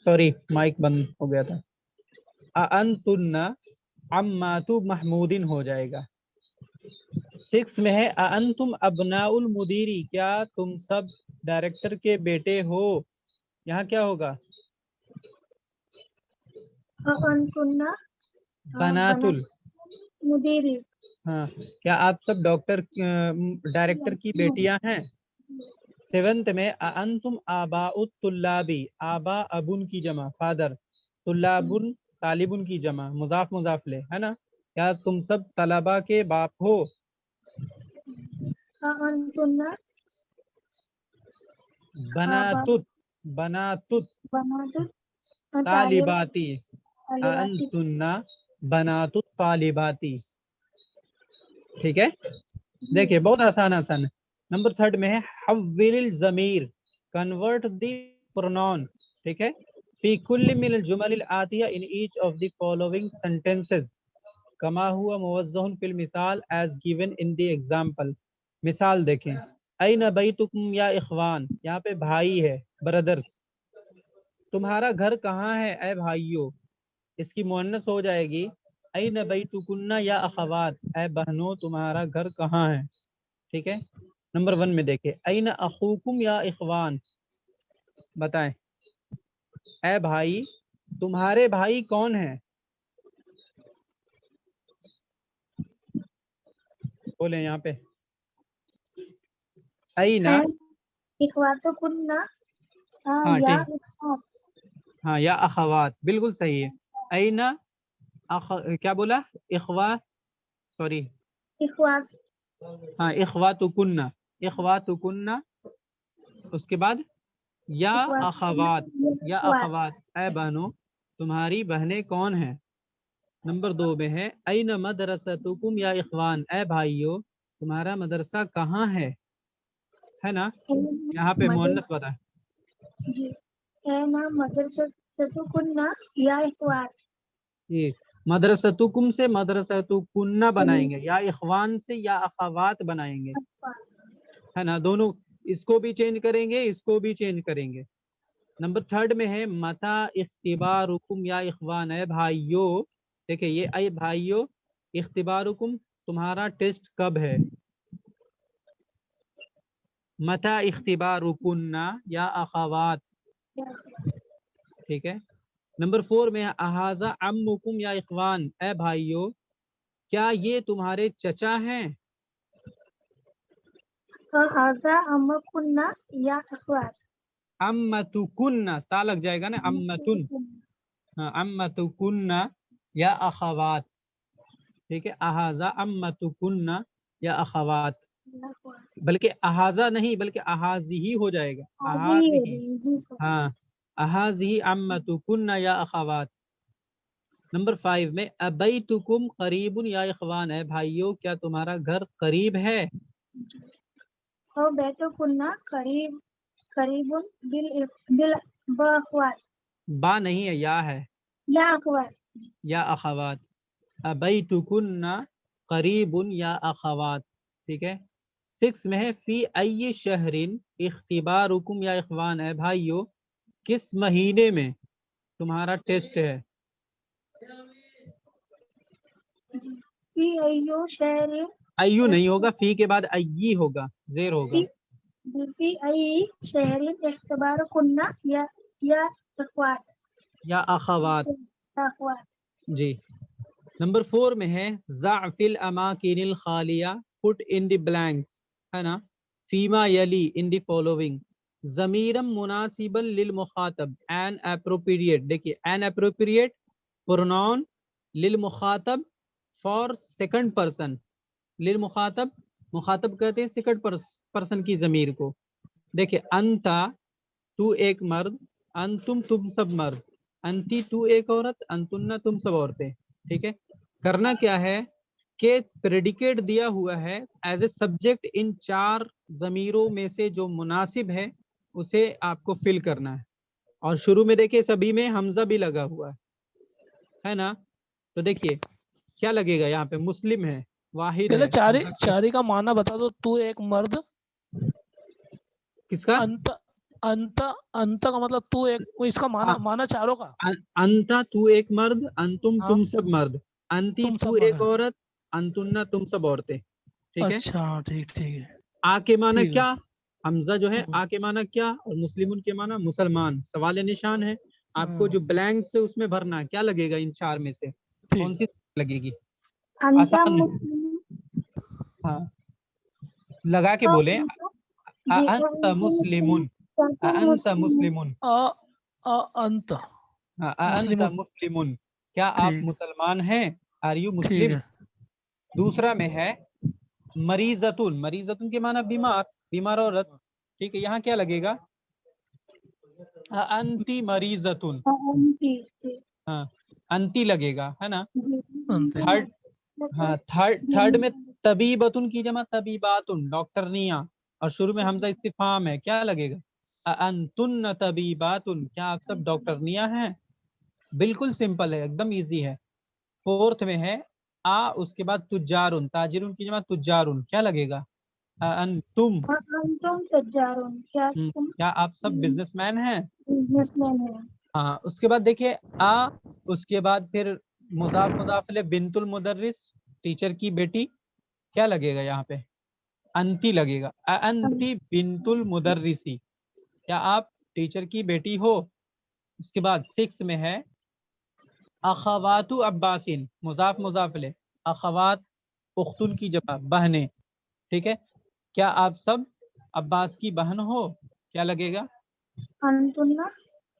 سوری مائک بند ہو گیا تھا. انتن عمات محمودن ہو جائے گا. 6 میں ہے انتم ابناء المدیری, کیا تم سب ڈائریکٹر کے بیٹے ہو؟ یہاں کیا ہوگا؟ انتن بنات مدیری, ہاں, کیا آپ سب ڈائریکٹر کی بیٹیاں ہیں؟ 7 میں انتم آباء الطلابی, آبا ابن کی جمع فادر, طلابن طالبن کی جمع مضاف مضاف لے ہے نا, کیا تم سب طلبا کے باپ ہو؟ انتن بناتت بناتت بناتن طالباتی, طالباتی, انتن بنات الطالباتی, ٹھیک ہے. دیکھیے بہت آسان ہے. نمبر 3 میں ہے حول الضمیر, کنورٹ دی پرونون, ٹھیک ہے. فی کل من الجمل الآتیہ, in each of the following sentences, کما ہوا موضح فی المثال as given in the example. مثال دیکھیں, این بیتکم یا اخوان, یہاں پہ بھائی ہے برادرز. تمہارا گھر کہاں ہے اے بھائیو, اس کی مؤنث ہو جائے گی این بیتکن یا اخوات، اے بہنوں تمہارا گھر کہاں ہے. ٹھیک ہے. نمبر 1 میں دیکھیں این اخوکم یا اخوان، بتائیں اے بھائی تمہارے بھائی کون ہیں؟ بولیں یہاں پہ این. اخواتکن ہاں یا ٹھیک، ہاں یا اخوات، بالکل صحیح ہے. این کیا بولا؟ اخوا، سوری، اخوات ہاں اخواتکن، اخواتکن، اس کے بعد یا اخوات، یا اخوات، اے بہنوں تمہاری بہنیں کون ہیں. نمبر 2 میں ہے این مدرستکم یا اخوان، اے بھائیو تمہارا مدرسہ کہاں ہے نا. یہاں پہ مؤنث بتا. جی مدرستکن یا اخوات. جی مدرستکم سے مدرستکن بنائیں گے، یا اخوان سے یا اخوات بنائیں گے، ہے نا. دونوں اس کو بھی چینج کریں گے، اس کو بھی چینج کریں گے. نمبر 3 میں ہے متا اختبارکم یا اخوان، اے بھائیو، دیکھیں یہ اے بھائیو اختبارکم تمہارا ٹیسٹ کب ہے. متا اختبارکن یا اخوات. ٹھیک ہے. نمبر 4 میں احاذا عمکم یا اخوان، اے بھائیو کیا یہ تمہارے چچا ہیں. ہذا امکن یا اخوات. امتکن، تا لگ جائے گا نا، امتن، ہاں امتکن یا اخوات. ٹھیک ہے. احاذا امتکن یا اخوات، بلکہ احاذا نہیں بلکہ احاذی ہی ہو جائے گا، احاذی. جی سر. ہاں احاذی امتکن یا اخوات. نمبر 5 میں ابیتکم قریب یا اخوان، ہے بھائیو کیا تمہارا گھر قریب ہے. اور بیتکن قریب باخوات. با نہیں ہے، یا ہے، یا اخوات. یا اخوات. ابیتکن قریب یا اخوات. ٹھیک ہے. 6 میں ہے فی ای شہر اختبارکم یا اخوان، ہے بھائیو کس مہینے میں تمہارا ٹیسٹ ہے. فی ایو شہر. ایو نہیں ہوگا، فی کے بعد ای ہوگا، زیر ہوگا. فی ای شہر اختبارکن یا اخوات. یا اخوات. اخوات. جی. نمبر 4 میں ہے ضع فی الاماکن الخالیہ پٹ ان دی بلینکس، ہے نا. فیما یلی ان دی فالوئنگ ضمیرم مناسبا للمخاطب این اپروپریٹ. دیکھیے این اپروپریٹ پروناؤن للمخاطب فار سیکنڈ پرسن. للمخاطب، مخاطب کہتے ہیں سیکنڈ پرسن کی ضمیر کو. دیکھیے انتا تو ایک مرد، انتم تم سب مرد، انتی تو ایک عورت، انتن تم سب عورتیں. ٹھیک ہے. کرنا کیا ہے کہ پریڈیکیٹ دیا ہوا ہے ایز اے سبجیکٹ ان 4 ضمیروں میں سے جو مناسب ہے اسے آپ کو فل کرنا ہے. اور شروع میں دیکھیے سبھی میں حمزہ بھی لگا ہوا ہے نا. تو دیکھیے کیا لگے گا یہاں پہ، مسلم ہے، واحد پہلے ہے. چاری کا معنی بتا دو. تو ایک مرد، کس کا؟ انت انت کا مطلب تو ایک، اس کا معنی چاروں کا. انتا تو ایک مرد، انتم ہاں تم سب مرد، انتی تم تو سب ایک مرد. عورت، انتن تم سب عورتیں. ٹھیک ہے. اچھا ٹھیک ہے. آ کے معنی ٹھیک ہے. کیا، حمزہ جو ہے آ کے معنی کیا، اور مسلمون کے معنی مسلمان. سوال نشان ہے آپ کو جو بلینک سے اس میں بھرنا ہے، کیا لگے گا ان 4 میں سے کون سی لگے گی. آسان ہے. ہاں لگا کے بولیں انت مسلمون، انت مسلمون، انت انت مسلمون، کیا آپ ٹھیک مسلمان ہیں، آر یو ٹھیک مسلم. ہے. دوسرا میں ہے مریضتون، مریضتون کے معنی بیمار، بیمار عورت. ٹھیک ہے. یہاں کیا لگے گا، انتی مریضتون، ہاں انتی لگے گا، ہے نا. انت. تھرڈ، ہاں تھرڈ میں طبیبتن کی جمع طبیباتن، ڈاکٹرنیاں، اور شروع میں حمزہ استفہام ہے، کیا لگے گا، انتن طبیباتن، کیا آپ سب ڈاکٹرنیاں ہیں. بالکل سمپل ہے، ایک دم ایزی ہے. 4 میں ہے اس کے بعد تجارن، تاجرن کی جمع تجارن، کیا لگے گا، انتم، کیا آپ سب بزنس مین ہیں. بزنس مین ہے. ہاں. اس کے بعد دیکھیے اس کے بعد پھر مضاف مضاف الیہ بنت المدرس ٹیچر کی بیٹی کیا لگے گا یہاں پہ انتی لگے گا انتی بنت المدرسی کیا آپ ٹیچر کی بیٹی ہو. اس کے بعد 6 میں ہے اخوات عباسین مضاف مضاف الیہ اخوات اختن کی جمع بہنیں ٹھیک ہے کیا آپ سب عباس کی بہن ہو کیا لگے گا انتن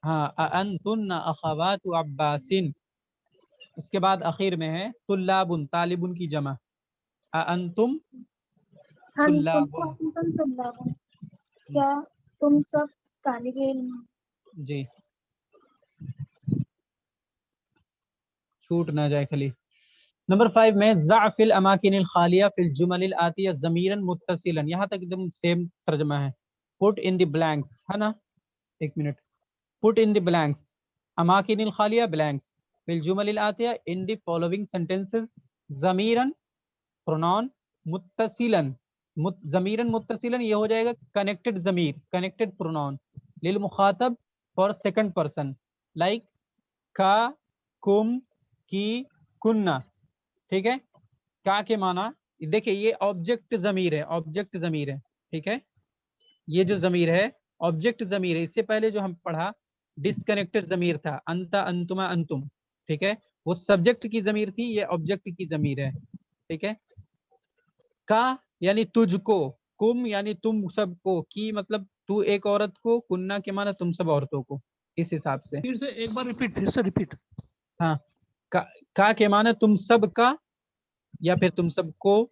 ہاں انتن اخوات عباسین. اس کے بعد اخیر میں ہے طلاب طالب کی جمع انتم طلاب طلاب کیا تم سب طالب علم جی چھوٹ نہ جائے خالی. نمبر 5 میں ضعف الاماکن الخالیہ فی الجمل الآتیہ ضمیرا متصلا یہاں تک ایک دم سیم ترجمہ ہے. پٹ ان دی بلینکس ہے نا ایک منٹ پٹ ان دی بلینکس اماکن الخالیہ بلینکس فی الجمل الآتیہ ان دی فالوئنگ سینٹینسز ضمیرا پرونون متصلا ضمیرا متصلا یہ ہو جائے گا کنیکٹڈ ضمیر کنیکٹڈ پرونون للمخاطب فار سیکنڈ پرسن لائک کا کم کی کننا ٹھیک ہے کا کے معنی دیکھیں یہ آبجیکٹ ضمیر ہے آبجیکٹ ضمیر ہے ٹھیک ہے یہ جو ضمیر ہے آبجیکٹ ضمیر ہے. اس سے پہلے جو ہم پڑھا ڈسکنیکٹڈ ضمیر تھا انتا انتما انتم ٹھیک ہے وہ سبجیکٹ کی ضمیر تھی یہ آبجیکٹ کی ضمیر ہے ٹھیک ہے. کا یعنی تجھ کو کم یعنی تم سب کو کی مطلب تو ایک عورت کو کننا کے معنی تم سب عورتوں کو اس حساب سے پھر سے ایک بار ریپیٹ پھر سے ریپیٹ ہاں کا کے معنی تم سب کا یا پھر تم سب کو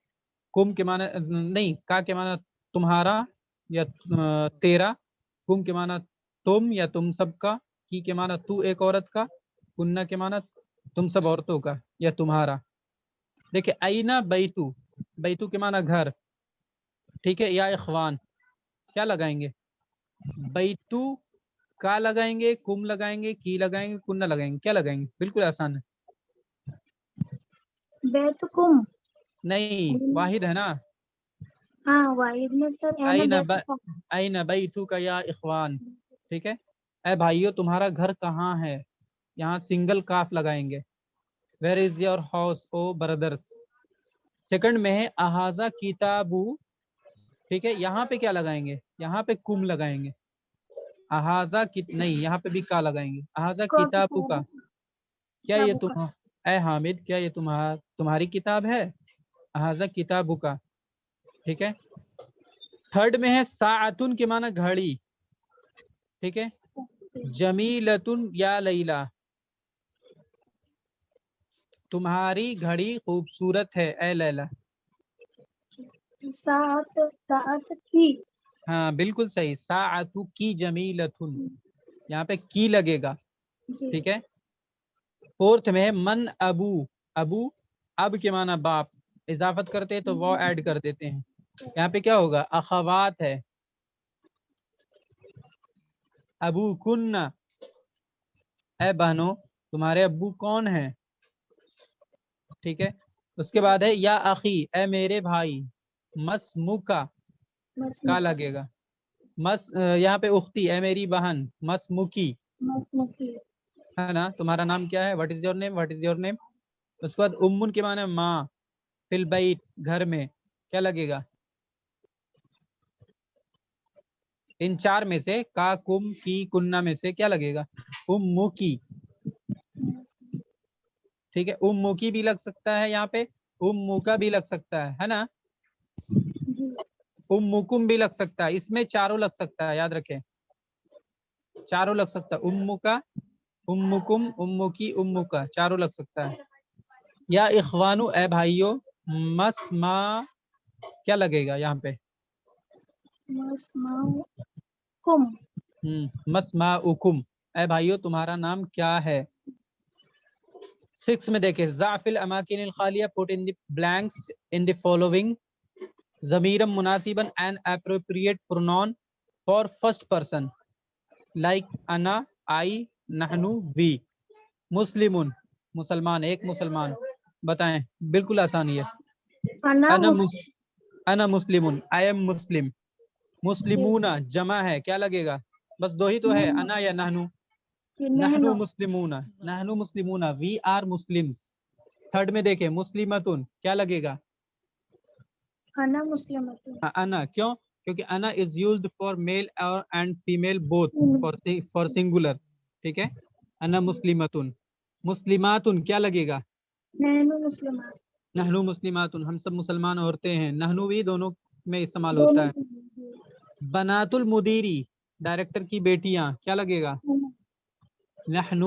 کم کے معنی نہیں کا کے معنی تمہارا یا تیرا کم کے معنی تم یا تم سب کا کی کے معنی تو ایک عورت کا کننا کے معنی تم سب عورتوں کا یا تمہارا. دیکھیں اینا بیتو بیتو کے معنی گھر ٹھیک ہے یا اخوان کیا لگائیں گے بیتو کا لگائیں گے کم لگائیں گے کی لگائیں گے کننا لگائیں گے کیا لگائیں گے بالکل آسان ہے. بیتکم نہیں واحد ہے نا ہاں واحد میں سر این بیتو کا یا اخوان ٹھیک ہے اے بھائیو تمہارا گھر کہاں ہے یہاں سنگل کاف لگائیں گے where is your house O brothers. Second میں ہے احاذہ کتابو ٹھیک ہے یہاں پہ کیا لگائیں گے یہاں پہ کم لگائیں گے احاذہ نہیں یہاں پہ بھی کا لگائیں گے احاذہ کتابو کا کیا یہ تم اے حامد کیا یہ تمہاری کتاب ہے احاذہ کتابو کا ٹھیک ہے. تھرڈ میں ہے ساعتن کے معنی گھڑی ٹھیک ہے جمیلتن یا لیلا تمہاری گھڑی خوبصورت ہے اے لیلا. ساعت کی ہاں بالکل صحیح ساعتو کی جمیلتن یہاں پہ کی لگے گا ٹھیک ہے. فورتھ میں ہے من ابو ابو اب کے معنی باپ اضافت کرتے تو وہ ایڈ کر دیتے ہیں یہاں پہ کیا ہوگا اخوات ہے ابو کننا اے بہنوں تمہارے ابو کون ہیں ٹھیک ہے. اس کے بعد ہے یا اخی اے میرے بھائی مسموکا کا لگے گا یہاں پہ اختی اے میری بہن مسموکی ہے نا تمہارا نام کیا ہے what is your name what is your name. اس کے بعد امن کے معنی ماں فی البیت گھر میں کیا لگے گا ان چار میں سے کا کم کی کننا میں سے کیا لگے گا امو کی ٹھیک ہے امو کی بھی لگ سکتا ہے یہاں پہ امو کا بھی لگ سکتا ہے نا امکم بھی لگ سکتا ہے اس میں چاروں لگ سکتا ہے یاد رکھیں چاروں لگ سکتا ہے امو کا امکم امو کی امو کا چاروں لگ سکتا ہے. یا اخوانو اے بھائیو مسما کیا لگے گا یہاں پہ مسماؤکم اے بھائیو تمہارا نام کیا ہے. 6 میں دیکھیں ضعف الاماکن الخالیہ put in the blanks in the following ضمیرا مناسبا and appropriate pronoun for first person like انا I نحنو we مسلمون مسلمان ایک مسلمان بتائیں بالکل آسانی ہے انا مسلمون I am مسلم مسلمون جمع ہے کیا لگے گا بس دو ہی تو ہے انا یا نحنو नहनु मुस्लिमूना, नहनु मुस्लिमूना, वी आर मुस्लिम्स। थर्ड में देखें मुस्लिमतुन, क्या लगेगा? अना मुस्लिमतुन। अना, क्यों? क्योंकि अना इज यूज्ड फॉर मेल और and female both, for singular, ठीक है। अना मुस्लिमतुन। मुस्लिमातुन क्या लगेगा? नहनु मुस्लिमात। नहनु मुस्लिमातुन, हम सब मुसलमान औरतें हैं। नहनु भी दोनों में इस्तेमाल होता दोनों है। बनातुल मुदीरी, डायरेक्टर की बेटियां, क्या लगेगा? नहनु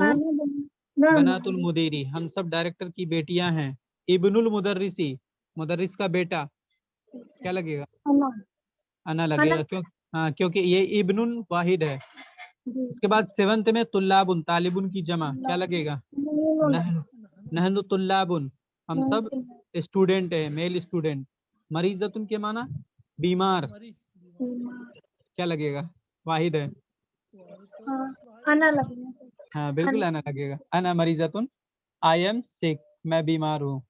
बनातुल मुदीरी, हम सब डायरेक्टर की बेटियां हैं। इब्नुल मुदर्रिसी, मुदर्रिस का बेटा, क्या लगेगा? अना लगेगा, क्यों? हाँ, क्योंकि ये इब्नुल वाहिद है। उसके बाद सेवंथ में तुल्लाबुन, तालिबुन की जमा, क्या लगेगा? नहनु तुल्लाबुन, हम सब स्टूडेंट है, मेल स्टूडेंट। मरीजतुन के माना बीमार, क्या लगेगा? वाहिद है। अना लगेगा। हाँ बिल्कुल अना लगेगा। अना मरीजतुन, आई एम सिक, मैं बीमार हूँ।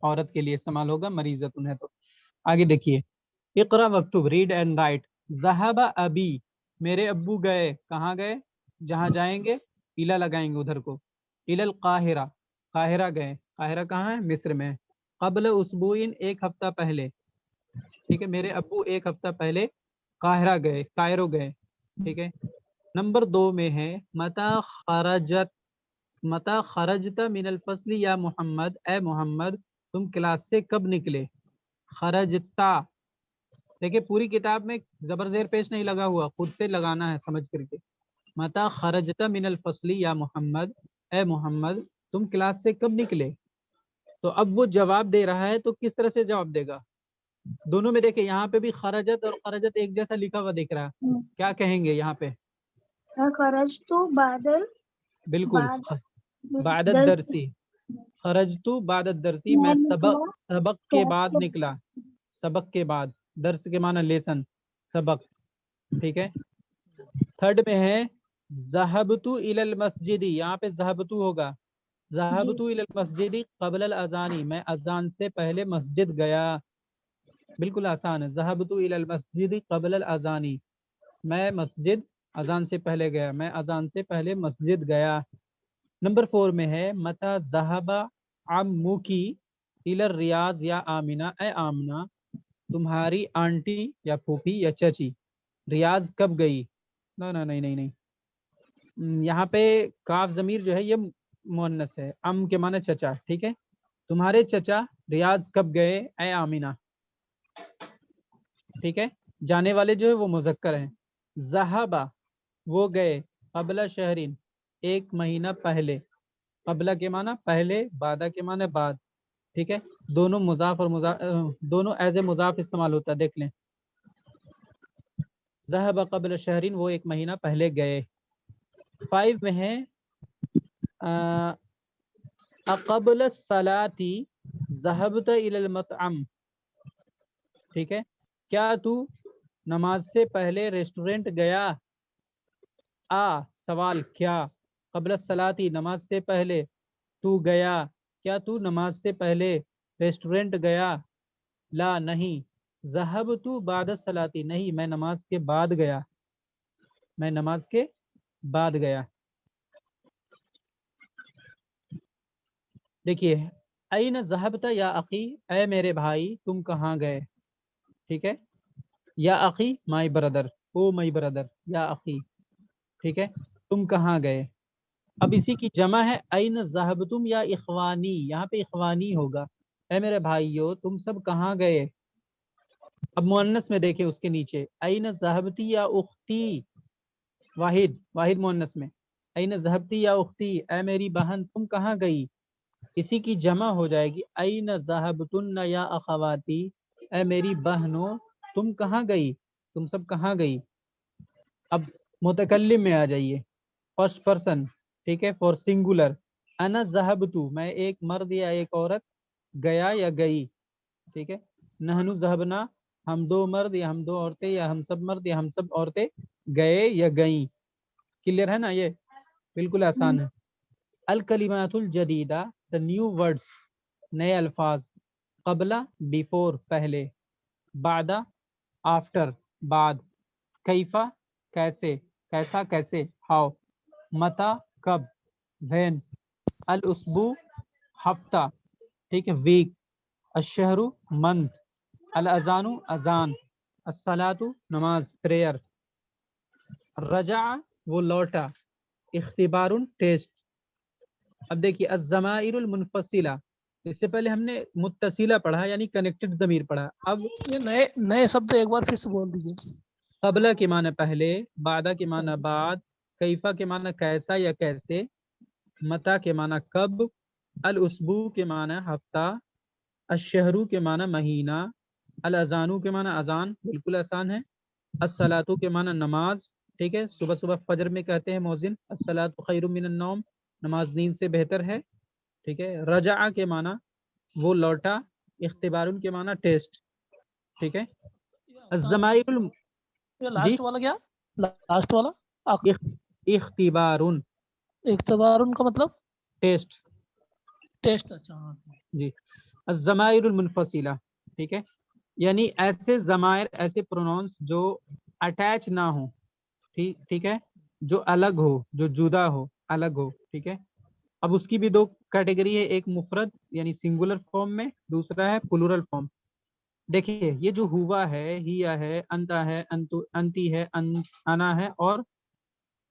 औरत के लिए इस्तेमाल होगा, मरीजतुन है तो। आगे देखिए, इकरा वक्तुब, रीड एंड राइट। ज़हबा अबी, मेरे अब्बू गए, कहाँ गए? जहाँ जाएंगे इला लगाएंगे उधर को। इलल काहिरा, काहिरा गए। काहिरा कहाँ है? मिस्र में। क़ब्ल उसबुइन, एक हफ्ता पहले, ठीक है। मेरे अब्बू एक हफ्ता पहले काहिरा गए, कायरो गए, ठीक है। नंबर 2 में है मता खरजता मिनल फसली या मोहम्मद, ए मोहम्मद तुम क्लास से कब निकले? खरजता, देखिए पूरी किताब में जबर जेर पेश नहीं लगा हुआ, खुद से लगाना है समझ करके। मता खरजता मिनल फसली या मोहम्मद, ए मोहम्मद तुम क्लास से कब निकले? तो अब वो जवाब दे रहा है, तो किस तरह से जवाब देगा? दोनों में देखिए, यहाँ पे भी खरजत और खरजत एक जैसा लिखा हुआ दिख रहा है, क्या कहेंगे यहाँ पे? खरजतु बादल, बिल्कुल, बादत दरसी, खरजतु बादत दरसी, मैं सबक के बाद निकला। सबक के बाद, दर्स के माना लेसन, सबक, ठीक है। थर्ड में है ज़हबतु इलल मस्जिदी, यहाँ पे ज़हबतु होगा। ज़हबतु इलल मस्जिदी क़ब्ल अज़ानी, मैं अज़ान से पहले मस्जिद गया। बिल्कुल आसान है। ज़हबतु इलल मस्जिदी क़ब्ल अज़ानी, मैं मस्जिद अज़ान से पहले गया, मैं अज़ान से पहले मस्जिद गया। नंबर 4 में है मता ज़हबा अम्मुकी इलर रियाज या आमिना, ए आमिना तुम्हारी आंटी या फूफी या चाची रियाज कब गई? ना ना नहीं नहीं नहीं, यहाँ पे काफ जमीर जो है ये मुअन्नस है, अम के माने चचा, ठीक है। तुम्हारे चचा रियाज कब गए, ए आमिना, ठीक है। जाने वाले जो है वो मुजक्कर हैं। ज़हाबा, वो गए। क़ब्ला शहरिन, एक महीना पहले। क़ब्ला के माना पहले, बादा के माने बाद, ठीक है। दोनों मुजाफ और दोनों एज ए मुजाफ इस्तेमाल होता है, देख लें। ज़हब क़ब्ल शहरिन, वो एक महीना पहले गए। 5 में है अक़ब्ल सलाती ज़हबत इलल मतअम, ठीक है। क्या तू नमाज से पहले रेस्टोरेंट गया? सवाल क्या? क़ब्ल सलाती, नमाज से पहले, तू गया, क्या तू नमाज से पहले रेस्टोरेंट गया? ला, नहीं। ज़हब तू बाद सलाती, नहीं मैं नमाज के बाद गया, मैं नमाज के बाद गया। देखिए, ऐन ज़हबता या अखी, ऐ मेरे भाई तुम कहाँ गए, ठीक है। या अखी my brother, O my brother, या अखी, ठीक है। तुम कहाँ गए। अब इसी की जमा है ऐन ज़हबतुम या इखवानी, यहाँ पे इखवानी होगा। ऐ मेरे भाइयों तुम सब कहाँ गए। अब मुअन्नस में देखे उसके नीचे ऐन ज़हबती या उख्ती, वाहिद, वाहिद मुअन्नस में। ऐन ज़हबती या उख्ती, ऐ मेरी बहन तुम कहाँ गई। इसी की जमा हो जाएगी ऐन ज़हबतुन्न या अखवाती, ऐ मेरी बहनों तुम कहाँ गई, तुम सब कहाँ गई। अब मुतकल्लिम में आ जाइए, फर्स्ट पर्सन, ठीक है, फॉर सिंगुलर। अना ज़हबतु, मैं एक मर्द या एक औरत गया या गई, ठीक है। नहनु ज़हबना, हम दो मर्द या हम दो औरतें या हम सब मर्द या हम सब औरतें गए या गई। क्लियर है ना, ये बिल्कुल आसान है। अल कलिमातुल जदीदा, द न्यू वर्ड्स, नए अल्फाज। क़ब्ला, बिफोर, पहले। बादा, आफ्टर, बाद। कैफा, कैसे, कैसा, कैसे, हाउ। मता, कब, when, अल उसबू हफ्ता, ठीक है, वीक, अशहरु मंथ, अल अजानु अजान, अस्सलातु नमाज प्रेयर, रजा वो लौटा, इख्तिबारुन टेस्ट। अब देखिए अज़्ज़माइरुल मुनफसिला, इससे पहले हमने मुत्तसिला पढ़ा यानी कनेक्टेड ज़मीर पढ़ा। अब ये नए नए शब्द एक बार फिर से बोल दीजिए। क़ब्ला के माना पहले, बादा के माना बाद, कैफा के माना कैसा या कैसे, मता के माना कब, अल उसबू के माना हफ्ता, अशहरु के माना महीना, अल अजानु के माना अजान, बिल्कुल आसान है, अस्सलातु के माना नमाज, ठीक है, सुबह सुबह फजर में कहते हैं मौजिन अस्सलातु खैरुम मिनन नौम, नमाज नींद से बेहतर है, ठीक है। रजा के माना वो लौटा, इख्तिबारुन के माना टेस्ट, ठीक है। अज़्ज़माइरुल ये लास्ट वाला क्या, लास्ट वाला इख्तिबारुन, इख्तिबार उनका मतलब टेस्ट, टेस्ट। अच्छा हाँ जी। अज़्ज़माइरुल मुनफसिला, ठीक है, यानी ऐसे ज़मायर, ऐसे प्रोनाउंस जो अटैच ना हो, ठीक है, जो अलग हो, जो जुदा हो, अलग हो, ठीक है। अब उसकी भी दो कैटेगरी है, एक मुफरद यानी सिंगुलर फॉर्म में, दूसरा है प्लूरल फॉर्म। देखिए ये जो हुआ है, हिया है, अंता है, अंतु अंती है, अना है और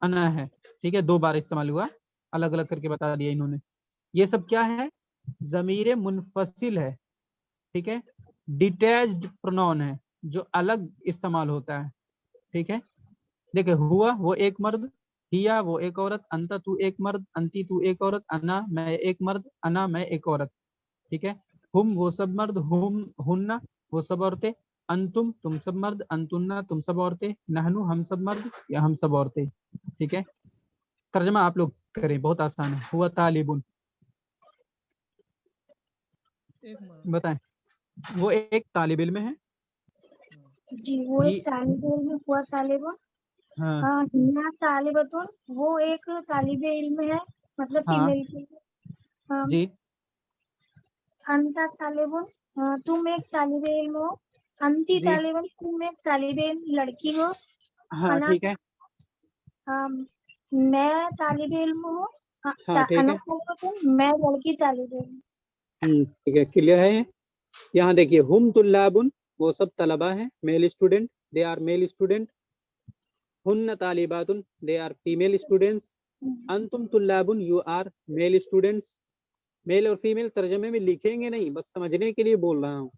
अना है, ठीक है, दो बार इस्तेमाल हुआ, अलग अलग करके बता दिया इन्होंने। ये सब क्या है, ज़मीर मुनफसिल है, ठीक है, डिटैच्ड प्रोनाउन है जो अलग इस्तेमाल होता है, ठीक है। देखिए हुआ वो एक मर्द, हिया वो एक औरत, अंता तू एक मर्द, अंती तू एक औरत, अना मैं एक मर्द, अना मैं एक औरत, ठीक है। हुम वो सब मर्द, हुम हुन्ना वो सब औरतें, अंतुम तुम सब मर्द, अंतुन्ना तुम सब औरतें, नहनु हम सब मर्द या हम सब औरतें, ठीक है। तर्जमा आप लोग करें, बहुत आसान है। हुआ तालिबुन, बताएं, वो एक तालिब इल्म है, जी वो एक तालिब इल्म, हुआ तालिबुन। हाँ हाँ हिना तालिबतुन, वो एक तालिब इल्म है, मतलब हाँ फीमेल की। हाँ, जी, अंता तालिबुन, तुम एक तालिब इल्म हो। अंती जी तालिबुन, तुम एक तालिब इल्म लड़की हो। हाँ अना, ठीक है, मैं तालिब इल्म हूँ। हाँ ठीक अना है, तालिबतुन, मैं लड़की तालिब इल्म। ठीक है, क्लियर है। यहाँ देखिए हुम तुल्लाबुन वो सब तलबा हैं, male student, they are male student. हुन्ना तालिबातुन दे आर फीमेल स्टूडेंट्स। अंतुम तुल्लाबुन you are male students. Male और फीमेल तर्जमे में लिखेंगे नहीं, बस समझने के लिए बोल रहा हूँ।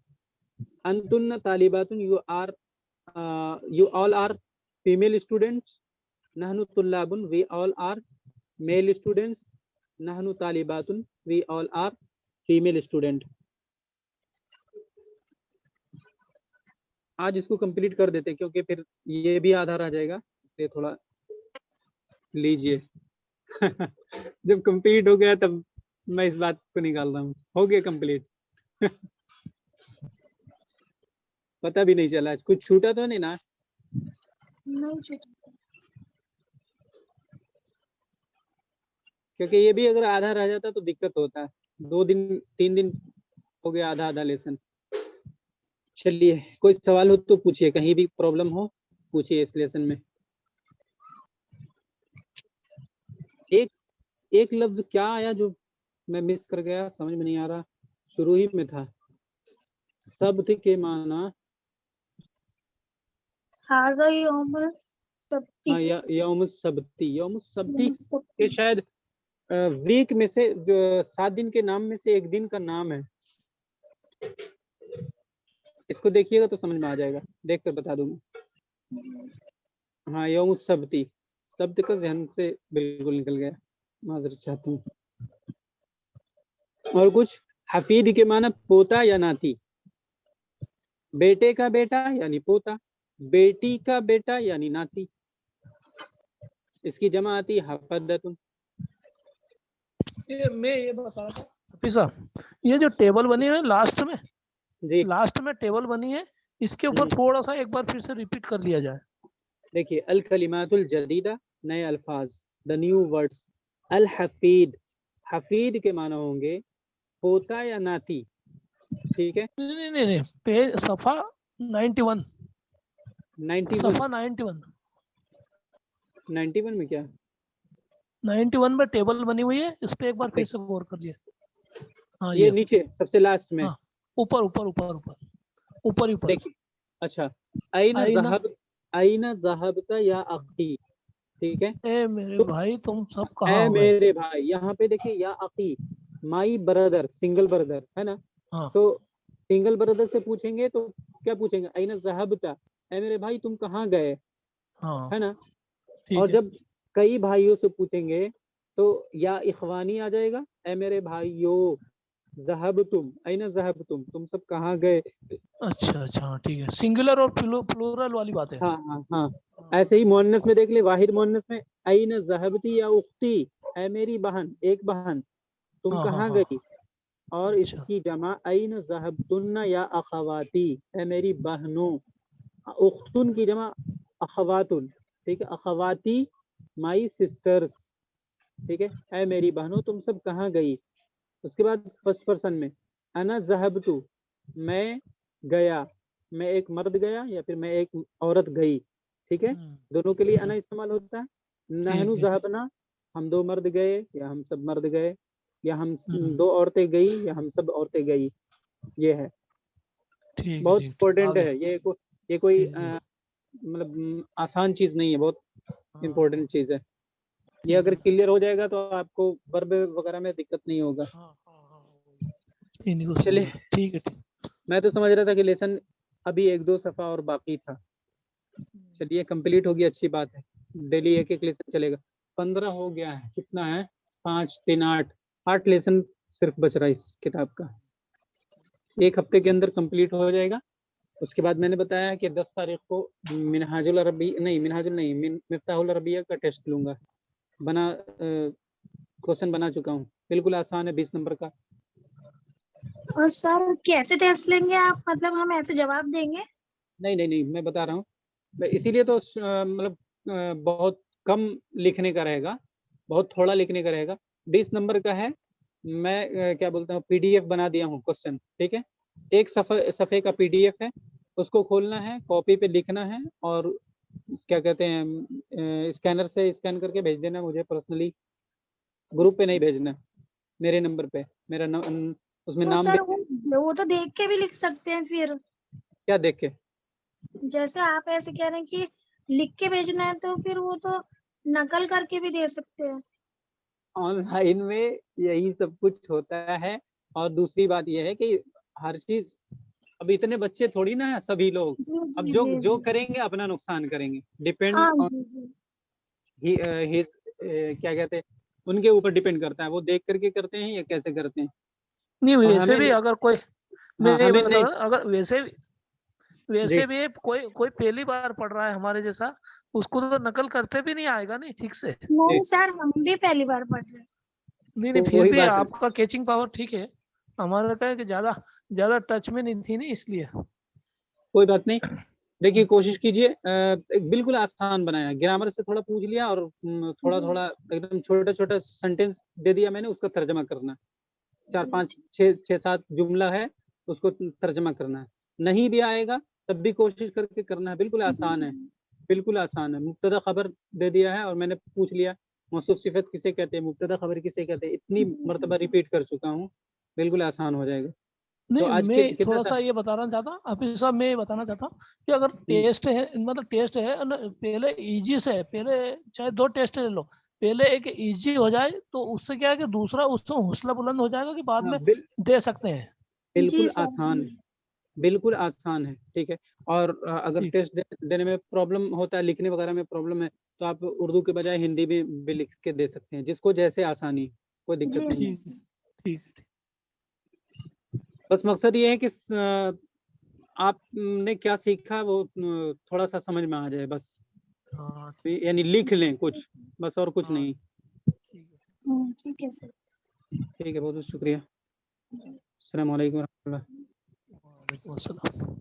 अंतुन्ना तालिबातुन you all are female students. नहनु तुल्लाबुन we all are male students. नहनु तालिबातुन we all are female student. आज इसको कंप्लीट कर देते क्योंकि फिर ये भी आधा रह जाएगा, इसलिए थोड़ा लीजिए। जब कंप्लीट हो गया तब मैं इस बात को निकाल रहा हूँ, हो गया कंप्लीट। पता भी नहीं चला, कुछ छूटा तो नहीं ना? नहीं छूटा। क्योंकि ये भी अगर आधा रह जाता तो दिक्कत होता है। 2 दिन 3 दिन हो गया आधा आधा लेसन। चलिए कोई सवाल हो तो पूछिए, कहीं भी प्रॉब्लम हो पूछिए इस लेसन में। एक लफ्ज क्या आया जो मैं मिस कर गया, समझ में नहीं आ रहा, शुरू ही में था। सब्त के माना, हाज़ा यौमुल सब्ती। हाँ यौम सब्ती, यौम सब्ती ये शायद वीक में से जो 7 दिन के नाम में से एक दिन का नाम है। इसको देखिएगा तो समझ में आ जाएगा, देख कर बता दूंगा। हाँ यौम सब्ती, शब्द का जहन से बिल्कुल निकल गया, माजरत चाहता हूँ। और कुछ, हफीद के माना पोता या नाती, बेटे का बेटा यानी पोता, बेटी का बेटा यानी नाती। इसकी जमा आती हफदतुन। मैं ये बता रहा था हाफिज साहब, ये जो टेबल बनी है लास्ट में, जी लास्ट में टेबल बनी है, इसके ऊपर थोड़ा सा एक बार फिर से रिपीट कर लिया जाए। देखिए अल कलिमातुल जदीदा, नए अल्फाज, द न्यू वर्ड्स। अल हफीद, हफीद के माना होंगे पोता या नाती, ठीक है। नहीं पेज सफा 91, 91, सफा 91 91 में क्या? 91 में टेबल बनी हुई है, इस पे एक बार फिर से गौर कर लिए। हाँ ये नीचे सबसे लास्ट में। हाँ, ऊपर ऊपर ऊपर ऊपर ऊपर ऊपर देखिए, अच्छा, आईना आईना, ज़हबता या अखी, ठीक है, ए मेरे भाई तुम सब ऐ कहाँ हो गए? मेरे भाई, यहाँ पे देखिए या अखी, माई ब्रदर, सिंगल ब्रदर है ना, हाँ तो सिंगल ब्रदर से पूछेंगे तो क्या पूछेंगे, आईना ज़हबता, ऐ मेरे भाई तुम कहाँ गए, हाँ है ना। ठीक और है। जब कई भाइयों से पूछेंगे तो या इखवानी आ जाएगा, ऐ मेरे भाइयों, ज़हब तुम सब कहाँ गए। अच्छा अच्छा हाँ, ठीक है, सिंगुलर और प्लूरल वाली बात है। हाँ हाँ हाँ, ऐसे ही मोन्नस में देख ले, वाहिद मोन्नस में आईना ज़हबती या उख्ती, ऐ मेरी बहन, एक बहन, तुम हाँ हाँ कहाँ हाँ, गई। और अच्छा इसकी जमा आईना ज़हबतुन्ना या अखवाती, ऐ मेरी बहनों, उख्तुन की जमा अखवातुन, ठीक है, अखवाती माई सिस्टर्स, ठीक है, ऐ मेरी बहनों तुम सब कहाँ गई। उसके बाद फर्स्ट पर्सन में अना ज़हबतु, मैं गया, मैं एक मर्द गया या फिर मैं एक औरत गई, ठीक है, दोनों के लिए अना इस्तेमाल होता है। नहनु ठीक है ज़हबना, हम दो मर्द गए या हम सब मर्द गए, या हम हम्म, दो औरतें गई या हम सब औरतें गई, ये है, ठीक है बहुत ठीक ठीक, आ इम्पोर्टेंट गया। है ये कोई ठीक है मतलब आसान चीज नहीं है, बहुत हाँ इम्पोर्टेंट चीज है। ये ठीक अगर है क्लियर हो जाएगा तो आपको वर्ब वगैरह में दिक्कत नहीं होगा। हाँ हाँ हाँ, इन्हीं को समझ चलिए, रहा, ठीक है ठीक। मैं तो समझ रहा था कि लेसन अभी एक दो सफा और बाकी था, चलिए कंप्लीट हो गया, अच्छी बात है, डेली एक एक लेसन चलेगा। 15 हो गया है, कितना है, 5 3 8, 8 लेसन सिर्फ बच रहा है इस किताब का, एक हफ्ते के अंदर कंप्लीट हो जाएगा। उसके बाद मैंने बताया कि 10 तारीख को मिनहाजुल अरबी नहीं, मिफ्ताहुल अरबिया का टेस्ट लूंगा, बना क्वेश्चन बना चुका हूँ, बिल्कुल आसान है, 20 नंबर का। और सर कैसे टेस्ट लेंगे आप, मतलब हम ऐसे जवाब देंगे? नहीं नहीं नहीं, मैं बता रहा हूँ, इसीलिए तो मतलब बहुत कम लिखने का रहेगा, बहुत थोड़ा लिखने का रहेगा, 20 नंबर का है। मैं क्या बोलता हूँ, पीडीएफ बना दिया हूँ क्वेश्चन, ठीक है, एक सफ़े का पीडीएफ है, उसको खोलना है, कॉपी पे लिखना है, और क्या कहते हैं, स्कैनर से स्कैन करके भेज देना मुझे पर्सनली, ग्रुप पे नहीं भेजना, मेरे नंबर पे, मेरा उसमें तो नाम सर लिख, वो तो देख के भी लिख सकते हैं फिर, क्या देख के, जैसे आप ऐसे कह रहे हैं कि लिख के भेजना है, तो फिर वो तो नकल करके भी दे सकते हैं। ऑनलाइन में यही सब कुछ होता है। और दूसरी बात यह है कि हर चीज, अब इतने बच्चे थोड़ी ना है सभी लोग, जी अब जी जो जी जो जी। करेंगे अपना नुकसान करेंगे, डिपेंड हाँ ऑन जी जी। हिज, क्या कहते हैं, उनके ऊपर डिपेंड करता है, वो देख करके करते हैं या कैसे करते हैं। नहीं और वैसे हमें, भी अगर कोई, हाँ मैं ये हमें बता नहीं, रहा हूँ, अगर जी, वैसे भी कोई कोई पहली बार पढ़ रहा है हमारे जैसा, उसको तो नकल करते भी नहीं आएगा नहीं ठीक से। जी, नहीं सर, हम भी पहली बार पढ़ रहे हैं। नहीं नहीं, तो फिर वही भी बात है। आपका कैचिंग पावर ठीक है, हमारा क्या है कि ज्यादा ज्यादा टच में नहीं थी नहीं, इसलिए। कोई बात नहीं, देखिए कोशिश कीजिए, एक बिल्कुल आसान बनाया, ग्रामर से थोड़ा पूछ लिया, और थोड़ा जी थोड़ा एकदम छोटा छोटा सेंटेंस दे दिया मैंने, उसका तर्जमा करना, 4 जी 5 6 7 जुमला है, उसको तर्जमा करना है, नहीं भी आएगा तब भी कोशिश करके करना है, बिल्कुल जी आसान है, बिल्कुल आसान है। मुब्तदा खबर दे दिया है और मैंने पूछ लिया मौसूफ सिफत किसे कहते हैं, मुब्तदा खबर किसे कहते हैं, इतनी जी मरतबा रिपीट कर चुका हूँ, बिल्कुल आसान हो जाएगा। तो नहीं, आज के मैं कितना थोड़ा था, सा ये बताना चाहता हूँ अभी साहब, मैं ये बताना चाहता हूँ कि अगर हम्म, टेस्ट है, मतलब टेस्ट है पहले इजी से, पहले चाहे 2 टेस्ट ले लो, पहले एक इजी हो जाए तो उससे क्या है कि दूसरा उससे हौसला बुलंद हो जाएगा कि बाद हाँ, में दे सकते हैं। जी बिल्कुल सर आसान जी। है, बिल्कुल आसान है, ठीक है। और अगर ठीक टेस्ट देने में प्रॉब्लम होता है, लिखने वगैरह में प्रॉब्लम है, तो आप उर्दू के बजाय हिंदी भी लिख के दे सकते हैं, जिसको जैसे आसानी, कोई दिक्कत जी नहीं है। ठीक है ठीक है। बस मकसद ये है कि आपने क्या सीखा वो थोड़ा सा समझ में आ जाए बस, हाँ यानी लिख लें कुछ, बस, और कुछ हाँ नहीं। ठीक है। ठीक है सर। ठीक है, बहुत बहुत शुक्रिया। अस्सलाम वालेकुम। वालेकुम अस्सलाम।